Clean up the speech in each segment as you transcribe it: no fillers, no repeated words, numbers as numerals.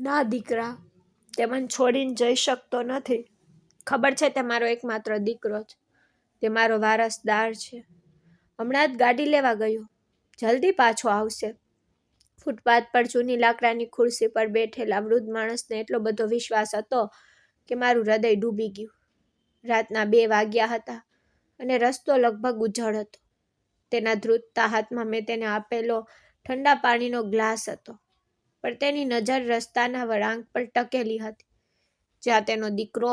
ના દીકરા, તે મને છોડીને જઈ શકતો નથી. ખબર છે તે મારો એકમાત્ર દીકરો છે, તે મારો વારસદાર છે. હમણાં જ ગાડી લેવા ગયો, જલ્દી પાછો આવશે. ફૂટપાથ પર જૂની લાકડાની ખુરશી પર બેઠેલા વૃદ્ધ માણસને એટલો બધો વિશ્વાસ હતો કે મારું હૃદય ડૂબી ગયું. રાતના 2 વાગ્યા હતા અને રસ્તો લગભગ ઉજળ હતો. તેના ધ્રુજતા હાથમાં મેં તેને આપેલો ઠંડા પાણીનો ગ્લાસ હતો, પણ તેની નજર રસ્તાના વળાંક પર ટકેલી હતી, જ્યાં તેનો દીકરો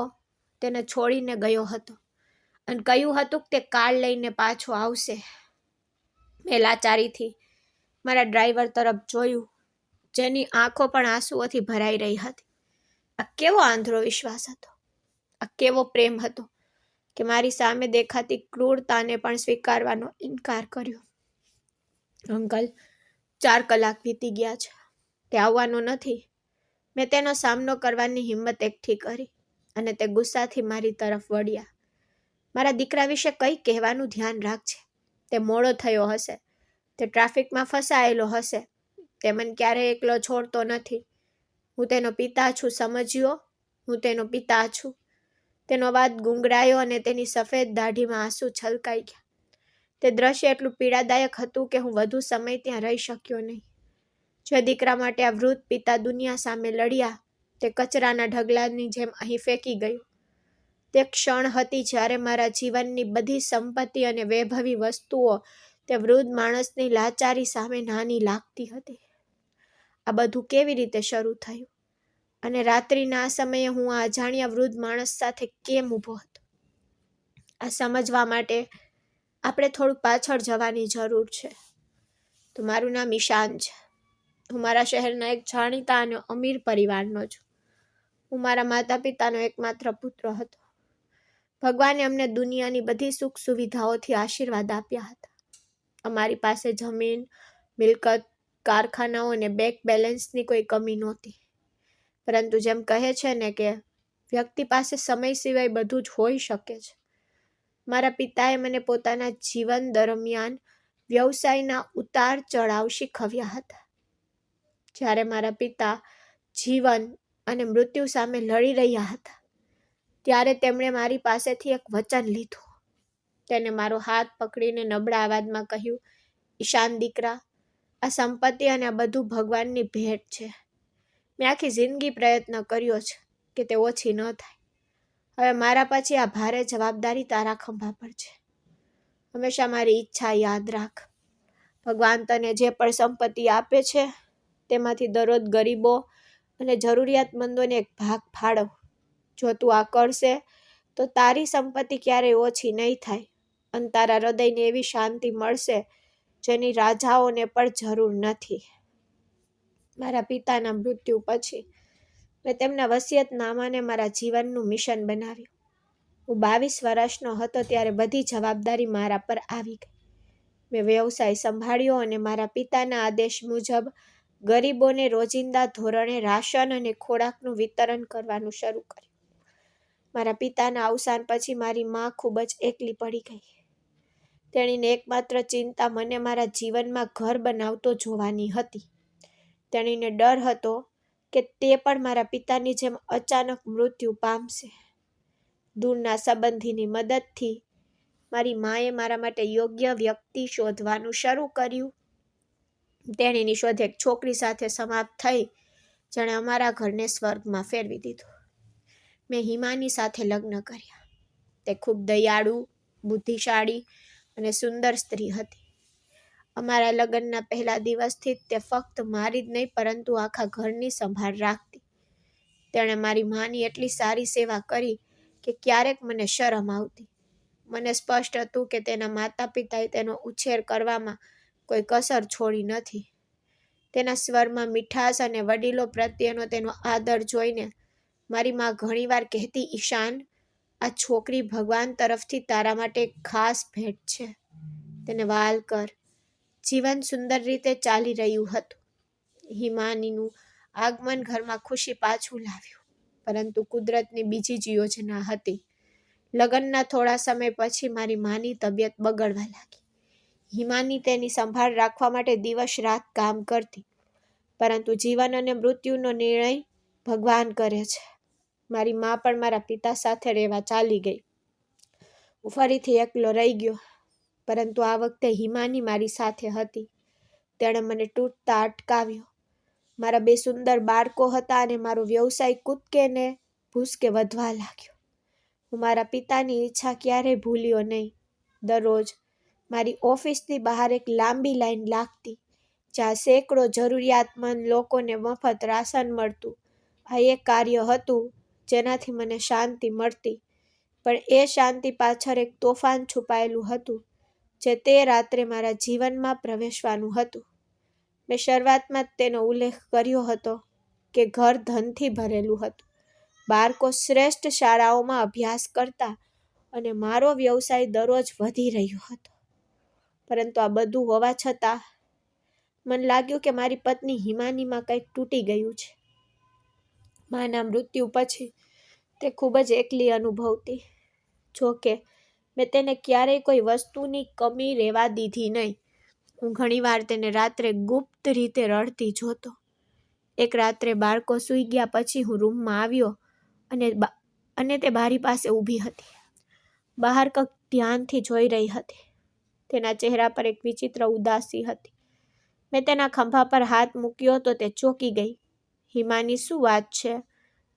તેને છોડીને ગયો હતો અને કહ્યું હતું કે તે કાર લઈને પાછો આવશે. મેં લાચારીથી મારા ડ્રાઈવર તરફ જોયું, જેની આંખો પણ આંસુઓથી ભરાઈ રહી હતી. આ કેવો આંધળો વિશ્વાસ હતો, આ કેવો પ્રેમ હતો કે મારી સામે દેખાતી ક્રૂરતાને પણ સ્વીકારવાનો ઇનકાર કર્યો. અંકલ, 4 કલાક વીતી ગયા છે, તે આવવાનો નથી. મેં તેનો સામનો કરવાની હિંમત એકઠી કરી અને તે ગુસ્સાથી મારી તરફ વળ્યા. મારા દીકરા વિશે કંઈ કહેવાનું ધ્યાન રાખજે. તે મોડો થયો હશે, તે ટ્રાફિકમાં ફસાયેલો હશે. તે મને ક્યારેય એકલો છોડતો નથી. હું તેનો પિતા છું, સમજ્યો? હું તેનો પિતા છું. તેનો અવાજ ગુંગળાયો અને તેની સફેદ દાઢીમાં આંસુ છલકાઈ ગયા. તે દ્રશ્ય એટલું પીડાદાયક હતું કે હું વધુ સમય ત્યાં રહી શક્યો નહીં. જે દીકરા માટે આ વૃદ્ધ પિતા દુનિયા સામે લડ્યા, તે કચરાના ઢગલાની જેમ અહીં ફેંકી ગયો. તે ક્ષણ હતી જ્યારે મારા જીવનની બધી સંપત્તિ અને વૈભવી વસ્તુઓ તે વૃદ્ધ માણસની લાચારી સામે નાની લાગતી હતી. આ બધું કેવી રીતે શરૂ થયું અને રાત્રિના આ સમયે હું આ અજાણ્યા વૃદ્ધ માણસ સાથે કેમ ઊભો હતો? આ સમજવા માટે આપણે થોડું પાછળ જવાની જરૂર છે. તો મારું નામ ઈશાન છે. હું મારા શહેરના એક જાણીતા અને અમીર પરિવારનો છું. હું મારા માતા પિતાનો એકમાત્ર પુત્ર હતો. ભગવાને અમને દુનિયાની બધી સુખ સુવિધાઓથી આશીર્વાદ આપ્યા હતા. અમારી પાસે જમીન, મિલકત, કારખાનાઓ અને બેંક બેલેન્સની કોઈ કમી નહોતી. પરંતુ જેમ કહે છે ને કે વ્યક્તિ પાસે સમય સિવાય બધું જ હોઈ શકે છે, મારા પિતાએ મને પોતાના જીવન દરમિયાન વ્યવસાયના ઉતાર ચઢાવ શીખવ્યા હતા. જ્યારે મારા પિતા જીવન અને મૃત્યુ સામે લડી રહ્યા હતા, ત્યારે તેમણે મારી પાસેથી એક વચન લીધું. તેને મારો હાથ પકડીને નબળા અવાજમાં કહ્યું, ઈશાન દીકરા, આ સંપત્તિ અને આ બધું ભગવાનની ભેટ છે. મેં આખી જિંદગી પ્રયત્ન કર્યો છે કે તે ઓછી ન થાય. હવે મારા પછી આ ભારે જવાબદારી તારા ખંભા પર છે. હંમેશા મારી ઈચ્છા યાદ રાખ. ભગવાન તને જે પણ સંપત્તિ આપે છે, તેમાંથી દરરોજ ગરીબો અને જરૂરિયાતમંદોને એક ભાગ ફાળવ. જો તું આ કરશે તો તારી સંપત્તિ ક્યારેય ઓછી નહીં થાય અને તારા હૃદયને એવી શાંતિ મળશે જેની રાજાઓને પણ જરૂર નથી. મારા પિતાના મૃત્યુ પછી મેં તેમના વસિયતનામાને મારા જીવનનું મિશન બનાવ્યું. હું 22 વર્ષનો હતો ત્યારે બધી જવાબદારી મારા પર આવી ગઈ. મેં વ્યવસાય સંભાળ્યો અને મારા પિતાના આદેશ મુજબ ગરીબોને રોજિંદા ધોરણે રાશન અને ખોરાકનું વિતરણ કરવાનું શરૂ કર્યું. મારા પિતાના અવસાન પછી મારી માં ખૂબ જ એકલી પડી ગઈ. તેણીને એકમાત્ર ચિંતા મને મારા જીવનમાં ઘર બનાવતો જોવાની હતી. તેણીને ડર હતો કે તે પણ મારા પિતાની જેમ અચાનક મૃત્યુ પામશે. દૂરના સંબંધીની મદદથી મારી માએ મારા માટે યોગ્ય વ્યક્તિ શોધવાનું શરૂ કર્યું. તેણીની શોધ એક છોકરી સાથે સમાપ્ત થઈ, જેણે અમારા ઘરને સ્વર્ગમાં ફેરવી દીધું. મેં હિમાની સાથે લગ્ન કર્યા. તે ખૂબ દયાળુ, બુદ્ધિશાળી અને સુંદર સ્ત્રી હતી. અમારા લગ્નના પહેલા દિવસથી જ તે ફક્ત મારી જ નહીં પરંતુ આખા ઘરની સંભાળ રાખતી. તેણે મારી માની એટલી સારી સેવા કરી કે ક્યારેક મને શરમ આવતી. મને સ્પષ્ટ હતું કે તેના માતા પિતાએ તેનો ઉછેર કરવામાં કોઈ કસર છોડી નથી. તેના સ્વરમાં મીઠાશ અને વડીલો પ્રત્યેનો તેનો આદર જોઈને મારી માં ઘણીવાર કહેતી, ઈશાન, આ છોકરી ભગવાન તરફથી તારા માટે એક ખાસ ભેટ છે. તેને વહાલ કર. જીવન સુંદર રીતે ચાલી રહ્યું હતું. હિમાનીનું આગમન ઘરમાં ખુશી પાછું લાવ્યું, પરંતુ કુદરતની બીજી જ યોજના હતી. લગ્નના થોડા સમય પછી મારી માની તબિયત બગડવા લાગી. હિમાની તેની સંભાળ રાખવા માટે દિવસ રાત કામ કરતી, પરંતુ જીવન અને મૃત્યુનો નિર્ણય ભગવાન કરે છે. મારી મા પણ મારા પિતા સાથે રહેવા ચાલી ગઈ. હું ફરીથી એકલો રહી ગયો. પરંતુ આ વખતે હિમાની મારી સાથે હતી. તેણે મને તૂટતા અટકાવ્યો. મારા 2 સુંદર બાળકો હતા અને મારો વ્યવસાય કૂદકે ને ભૂસકે વધવા લાગ્યો. હું મારા પિતાની ઈચ્છા ક્યારેય ભૂલ્યો નહીં. દરરોજ મારી ઓફિસની બહાર એક લાંબી લાઈન લાગતી, જ્યાં સેંકડો જરૂરિયાતમંદ લોકોને મફત રાશન મળતું. આ એક કાર્ય હતું જેનાથી મને શાંતિ મળતી, પણ એ શાંતિ પાછળ એક તોફાન છુપાયેલું હતું, જે તે રાત્રે મારા જીવનમાં પ્રવેશવાનું હતું. મેં શરૂઆતમાં જ તેનો ઉલ્લેખ કર્યો હતો કે ઘર ધનથી ભરેલું હતું, બાળકો શ્રેષ્ઠ શાળાઓમાં અભ્યાસ કરતા અને મારો વ્યવસાય દરરોજ વધી રહ્યો હતો. પરંતુ આ બધું હોવા છતાં મને લાગ્યું કે મારી પત્ની હિમાનીમાં કંઈક તૂટી ગયું છે. માના મૃત્યુ પછી તે ખૂબ જ એકલી અનુભવતી. જોકે મેં તેને ક્યારેય કોઈ વસ્તુની કમી રહેવા દીધી નહીં. હું ઘણીવાર તેને રાત્રે ગુપ્ત રીતે રડતી જોતો. એક રાત્રે બાળકો સૂઈ ગયા પછી હું રૂમમાં આવ્યો અને તે બારી પાસે ઊભી હતી. બહાર કંઈક ધ્યાનથી જોઈ રહી હતી. તેના ચહેરા પર એક વિચિત્ર ઉદાસી હતી. મેં તેના ખભા પર હાથ મૂક્યો તો તે ચોંકી ગઈ. હિમાની, શું વાત છે?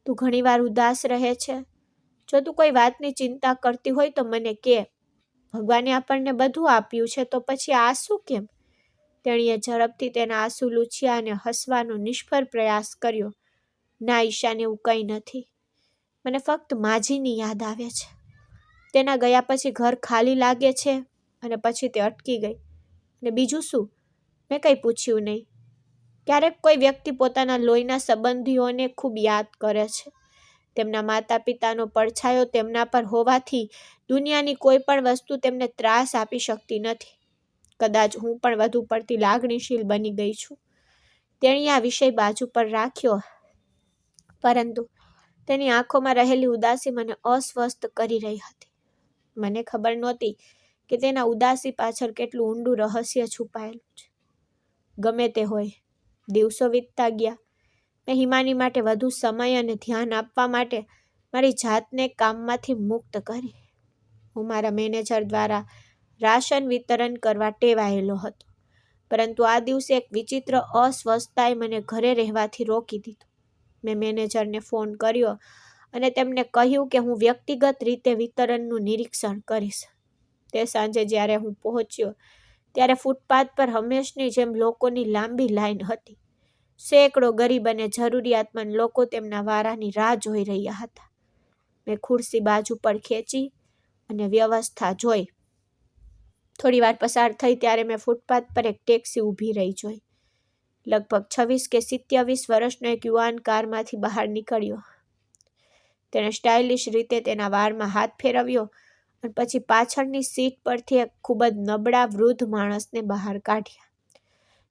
તું ઘણીવાર ઉદાસ રહે છે. જો તું કોઈ વાતની ચિંતા કરતી હોય તો મને કહે. ભગવાને આપણને બધું આપ્યું છે, તો પછી આ શું કેમ? તેણીએ ઝડપથી તેના આંસુ લૂછ્યા અને હસવાનો નિષ્ફળ પ્રયાસ કર્યો. ના ઈશાન, એવું કંઈ નથી. મને ફક્ત માજીની યાદ આવે છે. તેના ગયા પછી ઘર ખાલી લાગે છે. અને પછી તે અટકી ગઈ. અને બીજું શું? મેં કંઈ પૂછ્યું નહીં. ક્યારેક કોઈ વ્યક્તિ પોતાના લોહીના સંબંધીઓને ખૂબ યાદ કરે છે. તેમના માતા પિતાનો પડછાયો તેમના પર હોવાથી દુનિયાની કોઈ પણ વસ્તુ તેમને ત્રાસ આપી શકતી નથી. કદાચ હું પણ વધુ પડતી લાગણીશીલ બની ગઈ છું. તેણીએ આ વિષય બાજુ પર રાખ્યો, પરંતુ તેની આંખોમાં રહેલી ઉદાસી મને અસ્વસ્થ કરી રહી હતી. મને ખબર નહોતી કે તેના ઉદાસી પાછળ કેટલું ઊંડું રહસ્ય છુપાયેલું છે. ગમે તે હોય, દિવસો વીતતા ગયા. મેં હિમાની માટે વધુ સમય અને ધ્યાન આપવા માટે મારી જાતને કામમાંથી મુક્ત કરી. હું મારા મેનેજર દ્વારા રાશન વિતરણ કરવા ટેવાયેલો હતો, પરંતુ આ દિવસે એક વિચિત્ર અસ્વસ્થતાએ મને ઘરે રહેવાથી રોકી દીધું. મેં મેનેજરને ફોન કર્યો અને તેમને કહ્યું કે હું વ્યક્તિગત રીતે વિતરણનું નિરીક્ષણ કરીશ. તે સાંજે જ્યારે હું પહોંચ્યો ત્યારે ફૂટપાથ પર હંમેશની જેમ લોકોની લાંબી લાઈન હતી. સેંકડો ગરીબ અને જરૂરિયાતમંદ લોકો તેમના વારાની રાહ જોઈ રહ્યા હતા. મેં ખુરશી બાજુ પર ખેંચી અને વ્યવસ્થા જોઈ. થોડી વાર પસાર થઈ ત્યારે મેં ફૂટપાથ પર એક ટેક્સી ઊભી રહી જોઈ. લગભગ 26 કે 27 વર્ષનો એક યુવાન કારમાંથી બહાર નીકળ્યો. તેણે સ્ટાઇલિશ રીતે તેના વાળમાં હાથ ફેરવ્યો અને પછી પાછળની સીટ પરથી એક ખૂબ જ નબળા વૃદ્ધ માણસને બહાર કાઢ્યા.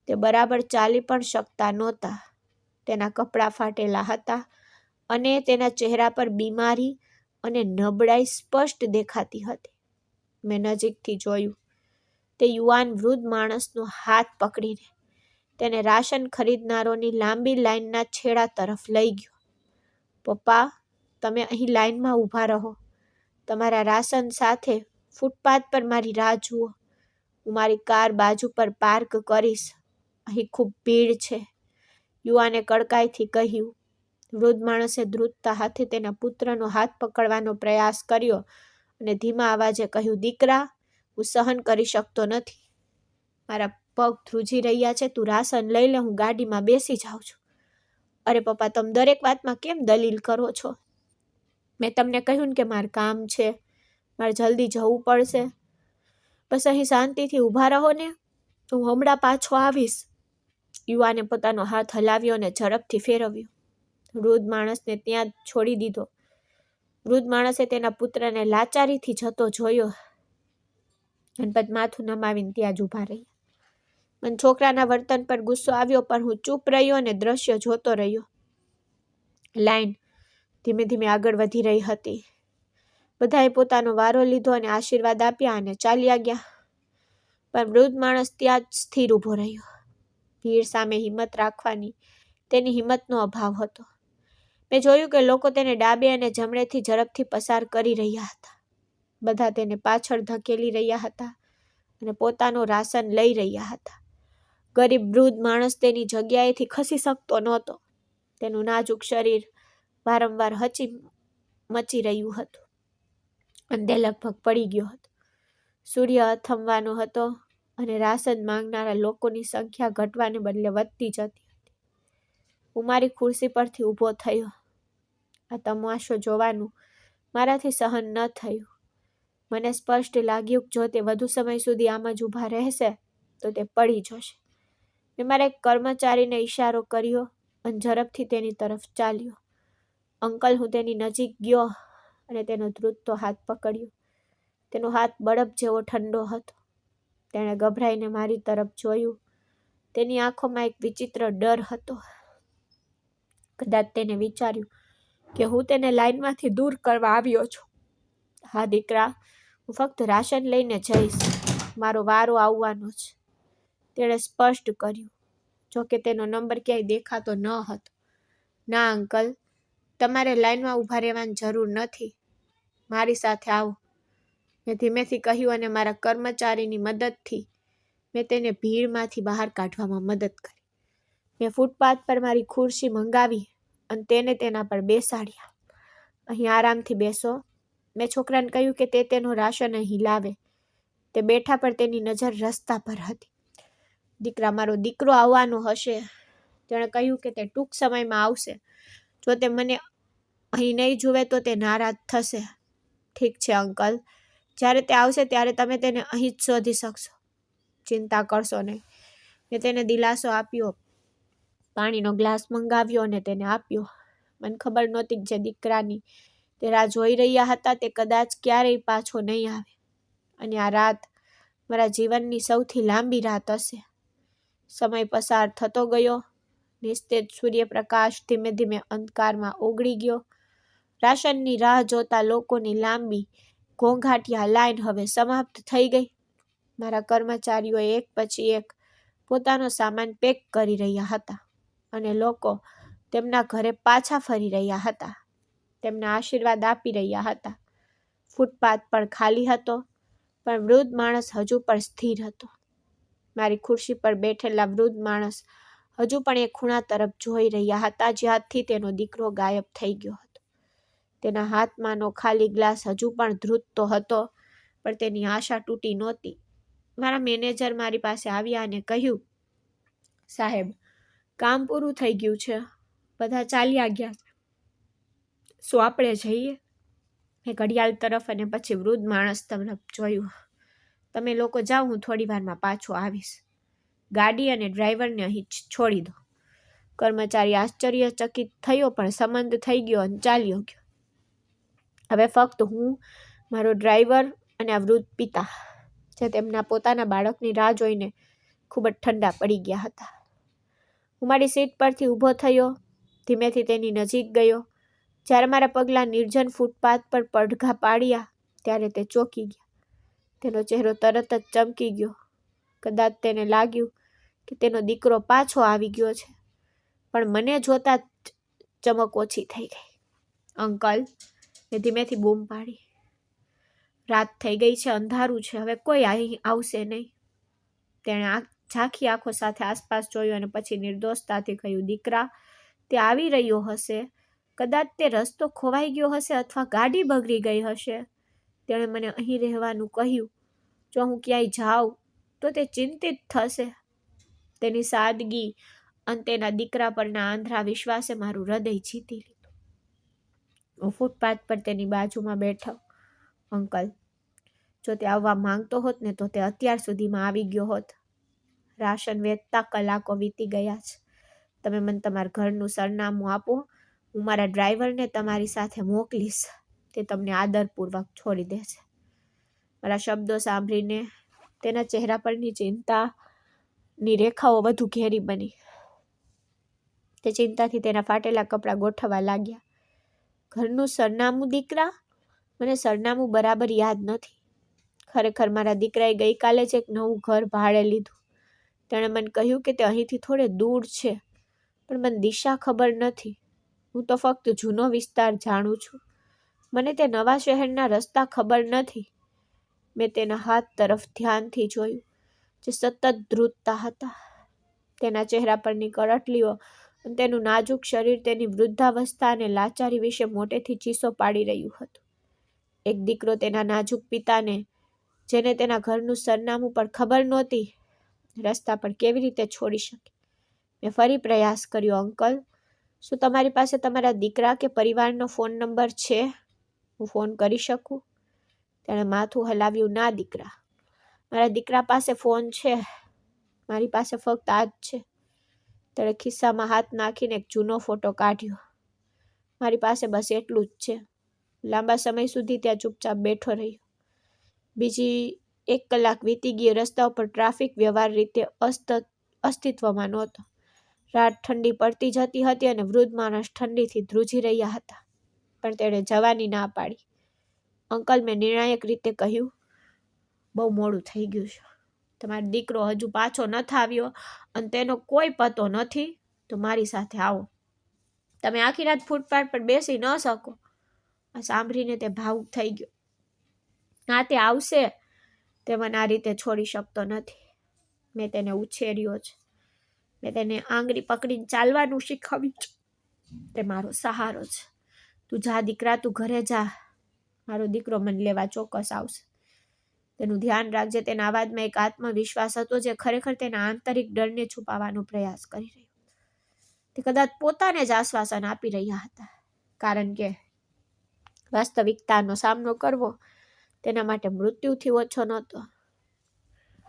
તે બરાબર ચાલી પણ શકતા નહોતા. તેના કપડાં ફાટેલા હતા અને તેના ચહેરા પર બીમારી અને નબળાઈ સ્પષ્ટ દેખાતી હતી. મેં નજીકથી જોયું. તે યુવાન વૃદ્ધ માણસનો હાથ પકડીને તેને રાશન ખરીદનારોની લાંબી લાઈનના છેડા તરફ લઈ ગયો. પપ્પા, તમે અહીં લાઈનમાં ઊભા રહો. તમારા રાશન સાથે ફૂટપાથ પર મારી રાહ જુઓ. હું મારી કાર બાજુ પર પાર્ક કરીશ. અહીં ખૂબ ભીડ છે, યુવાને કડકાઈથી કહ્યું. વૃદ્ધ માણસે ધ્રુજતા હાથે તેના પુત્રનો હાથ પકડવાનો પ્રયાસ કર્યો અને ધીમા અવાજે કહ્યું, દીકરા, હું સહન કરી શકતો નથી. મારા પગ ધ્રુજી રહ્યા છે. તું રાશન લઈ લે, હું ગાડીમાં બેસી જાઉં છું. અરે પપ્પા, તમે દરેક વાતમાં કેમ દલીલ કરો છો? મેં તમને કહ્યું કે મારે કામ છે, મારે જલ્દી જવું પડશે. બસ અહીં શાંતિથી ઊભા રહો ને, હું હમણાં પાછો આવીશ. યુવાને પોતાનો હાથ હલાવ્યો અને ઝડપથી ફેરવ્યો. વૃદ્ધ માણસને ત્યાં છોડી દીધો. વૃદ્ધ માણસે તેના પુત્રને લાચારીથી જતો જોયો અને પછી માથું નમાવીને ત્યાં જ ઊભા રહ્યા. મને છોકરાના વર્તન પર ગુસ્સો આવ્યો, પણ હું ચૂપ રહ્યો અને દ્રશ્ય જોતો રહ્યો. લાઈન ધીમે ધીમે આગળ વધી રહી હતી. બધાએ પોતાનો વારો લીધો અને આશીર્વાદ આપ્યા અને ચાલ્યા ગયા. પણ વૃદ્ધ માણસ ત્યાં જ સ્થિર ઊભો રહ્યો. ભીડ સામે હિંમત રાખવાની તેની હિંમતનો અભાવ હતો. મેં જોયું કે લોકો તેને ડાબે અને જમણેથી ઝડપથી પસાર કરી રહ્યા હતા. બધા તેને પાછળ ધકેલી રહ્યા હતા અને પોતાનું રાશન લઈ રહ્યા હતા. ગરીબ વૃદ્ધ માણસ તેની જગ્યાએથી ખસી શકતો નહોતો. તેનું નાજુક શરીર વારંવાર મચી રહ્યું હતું અને તે લગભગ પડી ગયો હતો. સૂર્ય અથમવાનો હતો અને રાશન માંગનારા લોકોની સંખ્યા ઘટવાને બદલે વધતી જતી હતી. હું મારી ખુરશી પરથી ઊભો થયો. આ તમાશો જોવાનું મારાથી સહન ન થયું. મને સ્પષ્ટ લાગ્યું કે જો તે વધુ સમય સુધી આમ જ ઊભા રહેશે તો તે પડી જશે. મેં મારા એક કર્મચારીને ઈશારો કર્યો અને ઝડપથી તેની તરફ ચાલ્યો. અંકલ, હું તેની નજીક ગયો અને તેનો ધ્રુજતો હાથ પકડ્યો. તેનો હાથ બરફ જેવો ઠંડો હતો. તેણે ગભરાઈને મારી તરફ જોયું. તેની આંખોમાં એક વિચિત્ર ડર હતો. કદાચ તેને વિચાર્યું કે હું તેને લાઈનમાંથી દૂર કરવા આવ્યો છું. હા દીકરા, હું ફક્ત રાશન લઈને જઈશ. મારો વારો આવવાનો છે, તેણે સ્પષ્ટ કર્યું. જોકે તેનો નંબર ક્યાંય દેખાતો ન હતો. ના અંકલ, તમારે લાઈનમાં ઊભા રહેવાની જરૂર નથી. મારી સાથે આવો, મેં ધીમેથી કહ્યું અને મારા કર્મચારીની મદદથી મેં તેને ભીડમાંથી બહાર કાઢવામાં મદદ કરી. મેં ફૂટપાથ પર મારી ખુરશી મંગાવી અને તેને તેના પર બેસાડ્યા. અહીં આરામથી બેસો. મેં છોકરાને કહ્યું કે તે તેનું રાશન અહીં લાવે. તે બેઠા પર તેની નજર રસ્તા પર હતી. દીકરા, મારો દીકરો આવવાનો હશે. તેણે કહ્યું કે તે ટૂંક સમયમાં આવશે. જો તે મને અહીં નહીં જુએ તો તે નારાજ થશે. ઠીક છે અંકલ, જ્યારે તે આવશે ત્યારે તમે તેને અહીં જ શોધી શકશો. ચિંતા કરશો નહીં. મેં તેને દિલાસો આપ્યો. પાણીનો ગ્લાસ મંગાવ્યો અને તેને આપ્યો. મને ખબર નહોતી કે જે દીકરાની તે રાહ જોઈ રહ્યા હતા તે કદાચ ક્યારેય પાછો નહીં આવે. અને આ રાત મારા જીવનની સૌથી લાંબી રાત હશે. સમય પસાર થતો ગયો. નિસ્તેજ સૂર્યપ્રકાશ ધીમે ધીમે અંધકારમાં ઓગળી ગયો. રાશનની રાહ જોતા લોકોની લાંબી ઘોંઘાટિયા લાઈન હવે સમાપ્ત થઈ ગઈ. મારા કર્મચારીઓ એક પછી એક પોતાનો સામાન પેક કરી રહ્યા હતા અને લોકો તેમના ઘરે પાછા ફરી રહ્યા હતા. તેમના આશીર્વાદ આપી રહ્યા હતા. ફૂટપાથ પણ ખાલી હતો, પણ વૃદ્ધ માણસ હજુ પણ સ્થિર હતો. મારી ખુરશી પર બેઠેલા વૃદ્ધ માણસ હજુ પણ એ ખૂણા તરફ જોઈ રહ્યા હતા જ્યાંથી તેનો દીકરો ગાયબ થઈ ગયો હતો. તેના હાથમાંનો ખાલી ગ્લાસ હજુ પણ ધ્રુજતો હતો, પણ તેની આશા તૂટી નહોતી. મારા મેનેજર મારી પાસે આવ્યા અને કહ્યું, સાહેબ, કામ પૂરું થઈ ગયું છે. બધા ચાલ્યા ગયા છે. શું આપણે જઈએ? મેં ઘડિયાળ તરફ અને પછી વૃદ્ધ માણસ તરફ જોયું. તમે લોકો જાઓ, હું થોડી વારમાં પાછો આવીશ. ગાડી અને ડ્રાઈવરને અહીં છોડી દો. કર્મચારી આશ્ચર્યચકિત થયો, પણ સંમત થઈ ગયો અને ચાલ્યો ગયો. હવે ફક્ત હું, મારો ડ્રાઈવર અને આ વૃદ્ધ પિતા, જે તેમના પોતાના બાળકની રાહ જોઈને ખૂબ જ ઠંડા પડી ગયા હતા. હું મારી સીટ પરથી ઊભો થયો, ધીમેથી તેની નજીક ગયો. જ્યારે મારા પગલાં નિર્જન ફૂટપાથ પર પડઘા પાડ્યા ત્યારે તે ચોંકી ગયા. તેનો ચહેરો તરત જ ચમકી ગયો. કદાચ તેને લાગ્યું કે તેનો દીકરો પાછો આવી ગયો છે, પણ મને જોતા જ ચમક ઓછી થઈ ગઈ. અંકલ, મેં ધીમેથી બૂમ પાડી. રાત થઈ ગઈ છે, અંધારું છે, હવે કોઈ અહીં આવશે નહીં. તેણે ઝાંખી આંખો સાથે આસપાસ જોયું અને પછી નિર્દોષતાથી કહ્યું, દીકરા, તે આવી રહ્યો હશે. કદાચ તે રસ્તો ખોવાઈ ગયો હશે અથવા ગાડી બગડી ગઈ હશે. તેણે મને અહીં રહેવાનું કહ્યું. જો હું ક્યાંય જાઉં તો તે ચિંતિત થશે. તેની સાદગી અને તેના દીકરા પરના આંધળા વિશ્વાસે મારું હૃદય જીતી લીધું. હું ફૂટપાથ પર તેની બાજુમાં બેઠો. અંકલ, જો તે આવવા માંગતો હોત ને તો તે અત્યાર સુધીમાં આવી ગયો હોત. રાશન વેચતા કલાકો વીતી ગયા છે. તમે મને તમારા ઘરનું સરનામું આપો. હું મારા ડ્રાઈવરને તમારી સાથે મોકલીશ. તે તમને આદરપૂર્વક છોડી દેશે. મારા શબ્દો સાંભળીને તેના ચહેરા પરની ચિંતાની રેખાઓ વધુ ઘેરી બની. તે ચિંતાથી તેના ફાટેલા કપડાં ગોઠવવા લાગ્યા. ઘરનું સરનામું દીકરા? મને સરનામું બરાબર યાદ નથી. ખરેખર મારા દીકરાએ ગઈકાલે જ એક નવું ઘર ભાડે લીધું. તેણે મને કહ્યું કે તે અહીંથી થોડે દૂર છે, પણ મને દિશા ખબર નથી. હું તો ફક્ત જૂનો વિસ્તાર જાણું છું. મને તે નવા શહેરના રસ્તા ખબર નથી. મેં તેના હાથ તરફ ધ્યાનથી જોયું, જે સતત ધ્રુજતા હતા. તેના ચહેરા પરની કરટલીઓ અને તેનું નાજુક શરીર તેની વૃદ્ધાવસ્થા અને લાચારી વિશે મોટેથી ચીસો પાડી રહ્યું હતું. એક દીકરો તેના નાજુક પિતાને, જેને તેના ઘરનું સરનામું પણ ખબર નહોતી, રસ્તા પર કેવી રીતે છોડી શકે? મેં ફરી પ્રયાસ કર્યો. અંકલ, શું તમારી પાસે તમારા દીકરા કે પરિવારનો ફોન નંબર છે? હું ફોન કરી શકું? તેણે માથું હલાવ્યું. ના દીકરા, મારા દીકરા પાસે ફોન છે. મારી પાસે ફક્ત આ જ છે. તેણે ખિસ્સામાં હાથ નાખીને એક જૂનો ફોટો કાઢ્યો. મારી પાસે બસ એટલું જ છે. લાંબા સમય સુધી ત્યાં ચૂપચાપ બેઠો રહ્યો. બીજી 1 કલાક વીતી ગઈ. રસ્તા ઉપર ટ્રાફિક વ્યવહાર રીતે અસ્તિત્વમાં નહોતો. રાત ઠંડી પડતી જતી હતી અને વૃદ્ધ માણસ ઠંડીથી ધ્રુજી રહ્યા હતા. પણ તેણે જવાની ના પાડી. અંકલ, મેં નિર્ણાયક રીતે કહ્યું, બહુ મોડું થઈ ગયું છે. તમારો દીકરો હજુ પાછો નથી આવ્યો અને તેનો કોઈ પતો નથી, તો મારી સાથે આવો. તમે આખી રાત ફૂટપાથ પર બેસી ન શકો. આ સાંભળીને તે ભાવુક થઈ ગયો. ના, તે આવશે. તે મને આ રીતે છોડી શકતો નથી. મેં તેને ઉછેર્યો છે. મેં તેને આંગળી પકડીને ચાલવાનું શીખવ્યું છે. તે મારો સહારો છે. તું જા દીકરા, તું ઘરે જા. મારો દીકરો મને લેવા ચોક્કસ આવશે. તેનું ધ્યાન રાખજે. તેના અવાજમાં એક આત્મવિશ્વાસ હતો જે ખરેખર તેના આંતરિક ડરને છુપાવવાનો પ્રયાસ કરી રહ્યો. તે કદાચ પોતાને જ આશ્વાસન આપી રહ્યા હતા, કારણ કે વાસ્તવિકતાનો સામનો કરવો તેના માટે મૃત્યુથી ઓછો નહોતો.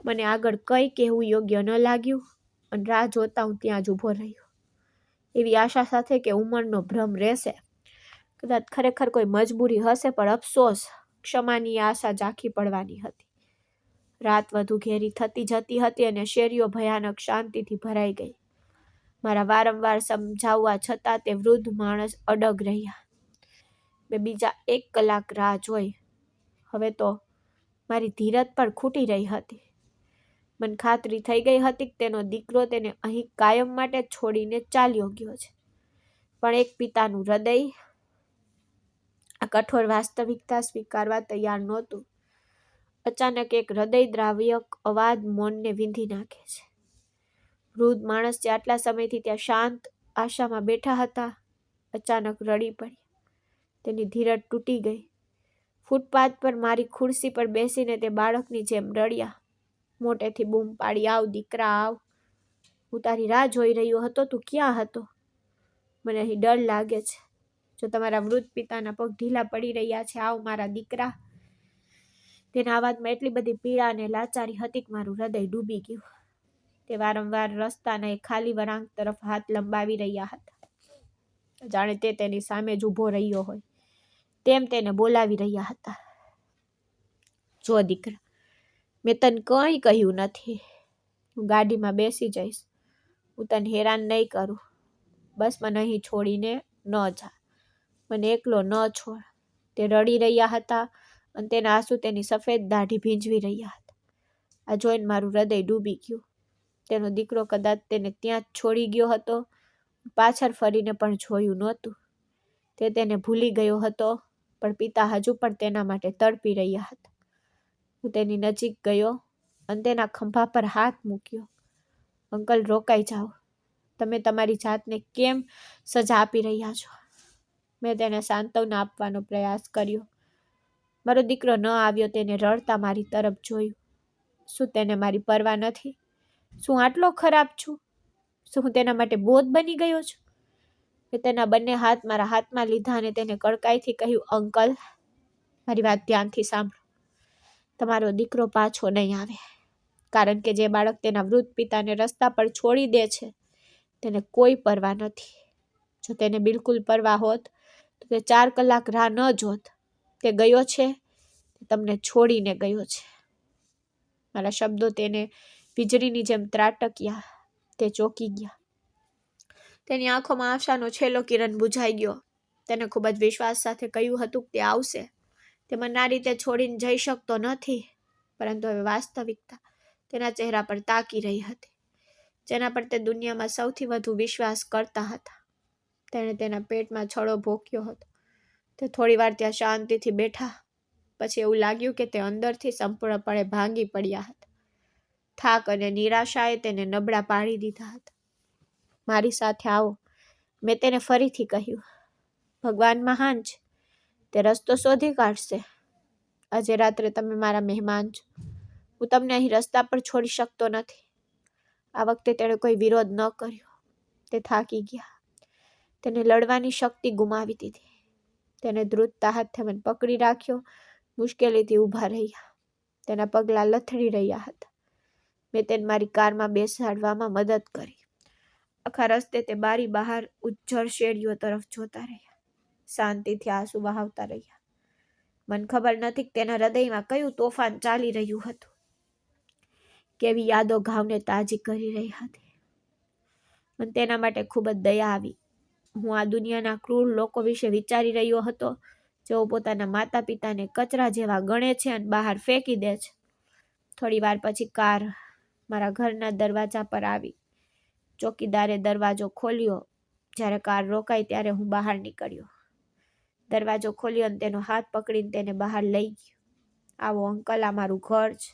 મને આગળ કંઈ કહેવું યોગ્ય ન લાગ્યું અને રાહ જોતા હું ત્યાં જ ઊભો રહ્યો, એવી આશા સાથે કે ઉંમરનો ભ્રમ રહેશે. કદાચ ખરેખર કોઈ મજબૂરી હશે, પણ અફસોસ, ક્ષમાની આશા ઝાંખી પડવાની હતી. રાત વધુ ઘેરી થતી જતી હતી અને શેરીઓ ભયાનક શાંતિથી ભરાઈ ગઈ. મારા વારંવાર સમજાવવા છતાં તે વૃદ્ધ માણસ અડગ રહ્યા. મેં બીજા 1 કલાક રાહ જોઈ. હવે તો મારી ધીરજ પણ ખૂટી રહી હતી. મને ખાતરી થઈ ગઈ હતી કે તેનો દીકરો તેને અહીં કાયમ માટે છોડીને ચાલ્યો ગયો છે. પણ એક પિતાનું હૃદય આ કઠોર વાસ્તવિકતા સ્વીકારવા તૈયાર નહોતું. અચાનક એક હૃદયદ્રાવક અવાજ મૌનને વીંધી નાખે છે. વૃદ્ધ માણસ જે આટલા સમયથી ત્યાં શાંત આશામાં બેઠા હતા, અચાનક રડી પડ્યા. તેની ધીરજ તૂટી ગઈ. ફૂટપાથ પર મારી ખુરશી પર બેસીને તે બાળકની જેમ રડ્યા. મોટેથી બૂમ પાડી, આવ દીકરા, આવ. હું તારી રાહ જોઈ રહ્યો હતો. તું ક્યાં હતો? મને અહીં ડર લાગે છે. જો તમારા વૃદ્ધ પિતાના પગ ઢીલા પડી રહ્યા છે, આવ મારા દીકરા. તેના અવાજમાં એટલી બધી પીડા અને લાચારી હતી કે મારું હૃદય ડૂબી ગયું. તે વારંવાર રસ્તાના એક ખાલી વળાંક તરફ હાથ લંબાવી રહ્યા હતા, જાણે તે તેની સામે જ ઊભો રહ્યો હોય તેમ તેને બોલાવી રહ્યા હતા. જો દીકરા, મેં તને કંઈ કહ્યું નથી. હું ગાડીમાં બેસી જઈશ. હું તને હેરાન નહીં કરું. બસ મને અહીં છોડીને ન જા. મને એકલો ન છોડ. તે રડી રહ્યા હતા અને તેના આંસુ તેની સફેદ દાઢી ભીંજવી રહ્યા હતા. આ જોઈને મારું હૃદય ડૂબી ગયું. તેનો દીકરો કદાચ તેને ત્યાં જ છોડી ગયો હતો. પાછળ ફરીને પણ જોયું નહોતું. તે તેને ભૂલી ગયો હતો, પણ પિતા હજુ પણ તેના માટે તડપી રહ્યા હતા. હું તેની નજીક ગયો અને તેના ખંભા પર હાથ મૂક્યો. અંકલ, રોકાઈ જાઓ. તમે તમારી જાતને કેમ સજા આપી રહ્યા છો? મેં તેને સાંત્વના આપવાનો પ્રયાસ કર્યો. મારો દીકરો ન આવ્યો. તેને રડતા મારી તરફ જોયું. શું તેને મારી પરવા નથી? શું આટલો ખરાબ છું? શું હું તેના માટે બોધ બની ગયો છું? મેં તેના બંને હાથ મારા હાથમાં લીધા અને તેને કડકાઈથી કહ્યું, અંકલ, મારી વાત ધ્યાનથી સાંભળો. તમારો દીકરો પાછો નહીં આવે, કારણ કે જે બાળક તેના વૃદ્ધ પિતાને રસ્તા પર છોડી દે છે, તેને કોઈ પરવા નથી. જો તેને બિલકુલ પરવા હોત તો તે 4 કલાક રાહ ન જોત. તે ગયો છે, તે તમને છોડીને ગયો છે. મારા શબ્દો તેને વીજળીની જેમ ત્રાટક્યા. તે ચોંકી ગયા. તેની આંખોમાં આશાનો છેલ્લો કિરણ બુઝાઈ ગયો. તેને ખૂબ જ વિશ્વાસ સાથે કહ્યું હતું કે તે આવશે. તે મને આ રીતે છોડીને જઈ શકતો નથી. પરંતુ હવે વાસ્તવિકતા તેના ચહેરા પર તાકી રહી હતી, જેના પર તે દુનિયામાં સૌથી વધુ વિશ્વાસ કરતા હતા. તેણે તેના પેટમાં છળો ભોંક્યો હતો. તે થોડી વાર ત્યાં શાંતિથી બેઠા. પછી એવું લાગ્યું કે તે અંદરથી સંપૂર્ણપણે ભાંગી પડ્યા હતા. થાક અને નિરાશાએ તેને નબળા પાડી દીધા હતા. મારી સાથે આવો, મેં તેને ફરીથી કહ્યું. ભગવાન મહાન છે, તે રસ્તો શોધી કાઢશે. આજે રાત્રે તમે મારા મહેમાન છો. હું તમને અહીં રસ્તા પર છોડી શકતો નથી. આ વખતે તેણે કોઈ વિરોધ ન કર્યો. તે થાકી ગયા. તેને લડવાની શક્તિ ગુમાવી દીધી. તેને ધ્રુજતા હાથે મને પકડી રાખ્યો. મુશ્કેલીથી ઊભા રહ્યા. તેના પગલાં લથડી રહ્યા હતા. મેં તેને મારી કારમાં બેસાડવામાં મદદ કરી. આખા રસ્તે તે બારી બહાર ઉજ્જળ શેરીઓ તરફ જોતા રહ્યા. શાંતિથી આંસુ વહાવતા રહ્યા. મને ખબર નથી કે તેના હૃદયમાં કયું તોફાન ચાલી રહ્યું હતું. કેવી યાદો ઘાવને તાજી કરી રહી હતી. મને તેના માટે ખૂબ જ દયા આવી. હું આ દુનિયાના ક્રૂર લોકો વિશે વિચારી રહ્યો હતો, જેઓ પોતાના માતા પિતાને કચરા જેવા ગણે છે અને બહાર ફેંકી દે છે. થોડી વાર પછી કાર મારા ઘરના દરવાજા પર આવી. ચોકીદારે દરવાજો ખોલ્યો. જ્યારે કાર રોકાઈ ત્યારે હું બહાર નીકળ્યો. દરવાજો ખોલ્યો અને તેનો હાથ પકડીને તેને બહાર લઈ ગયો. આવો અંકલ, આ મારું ઘર છે.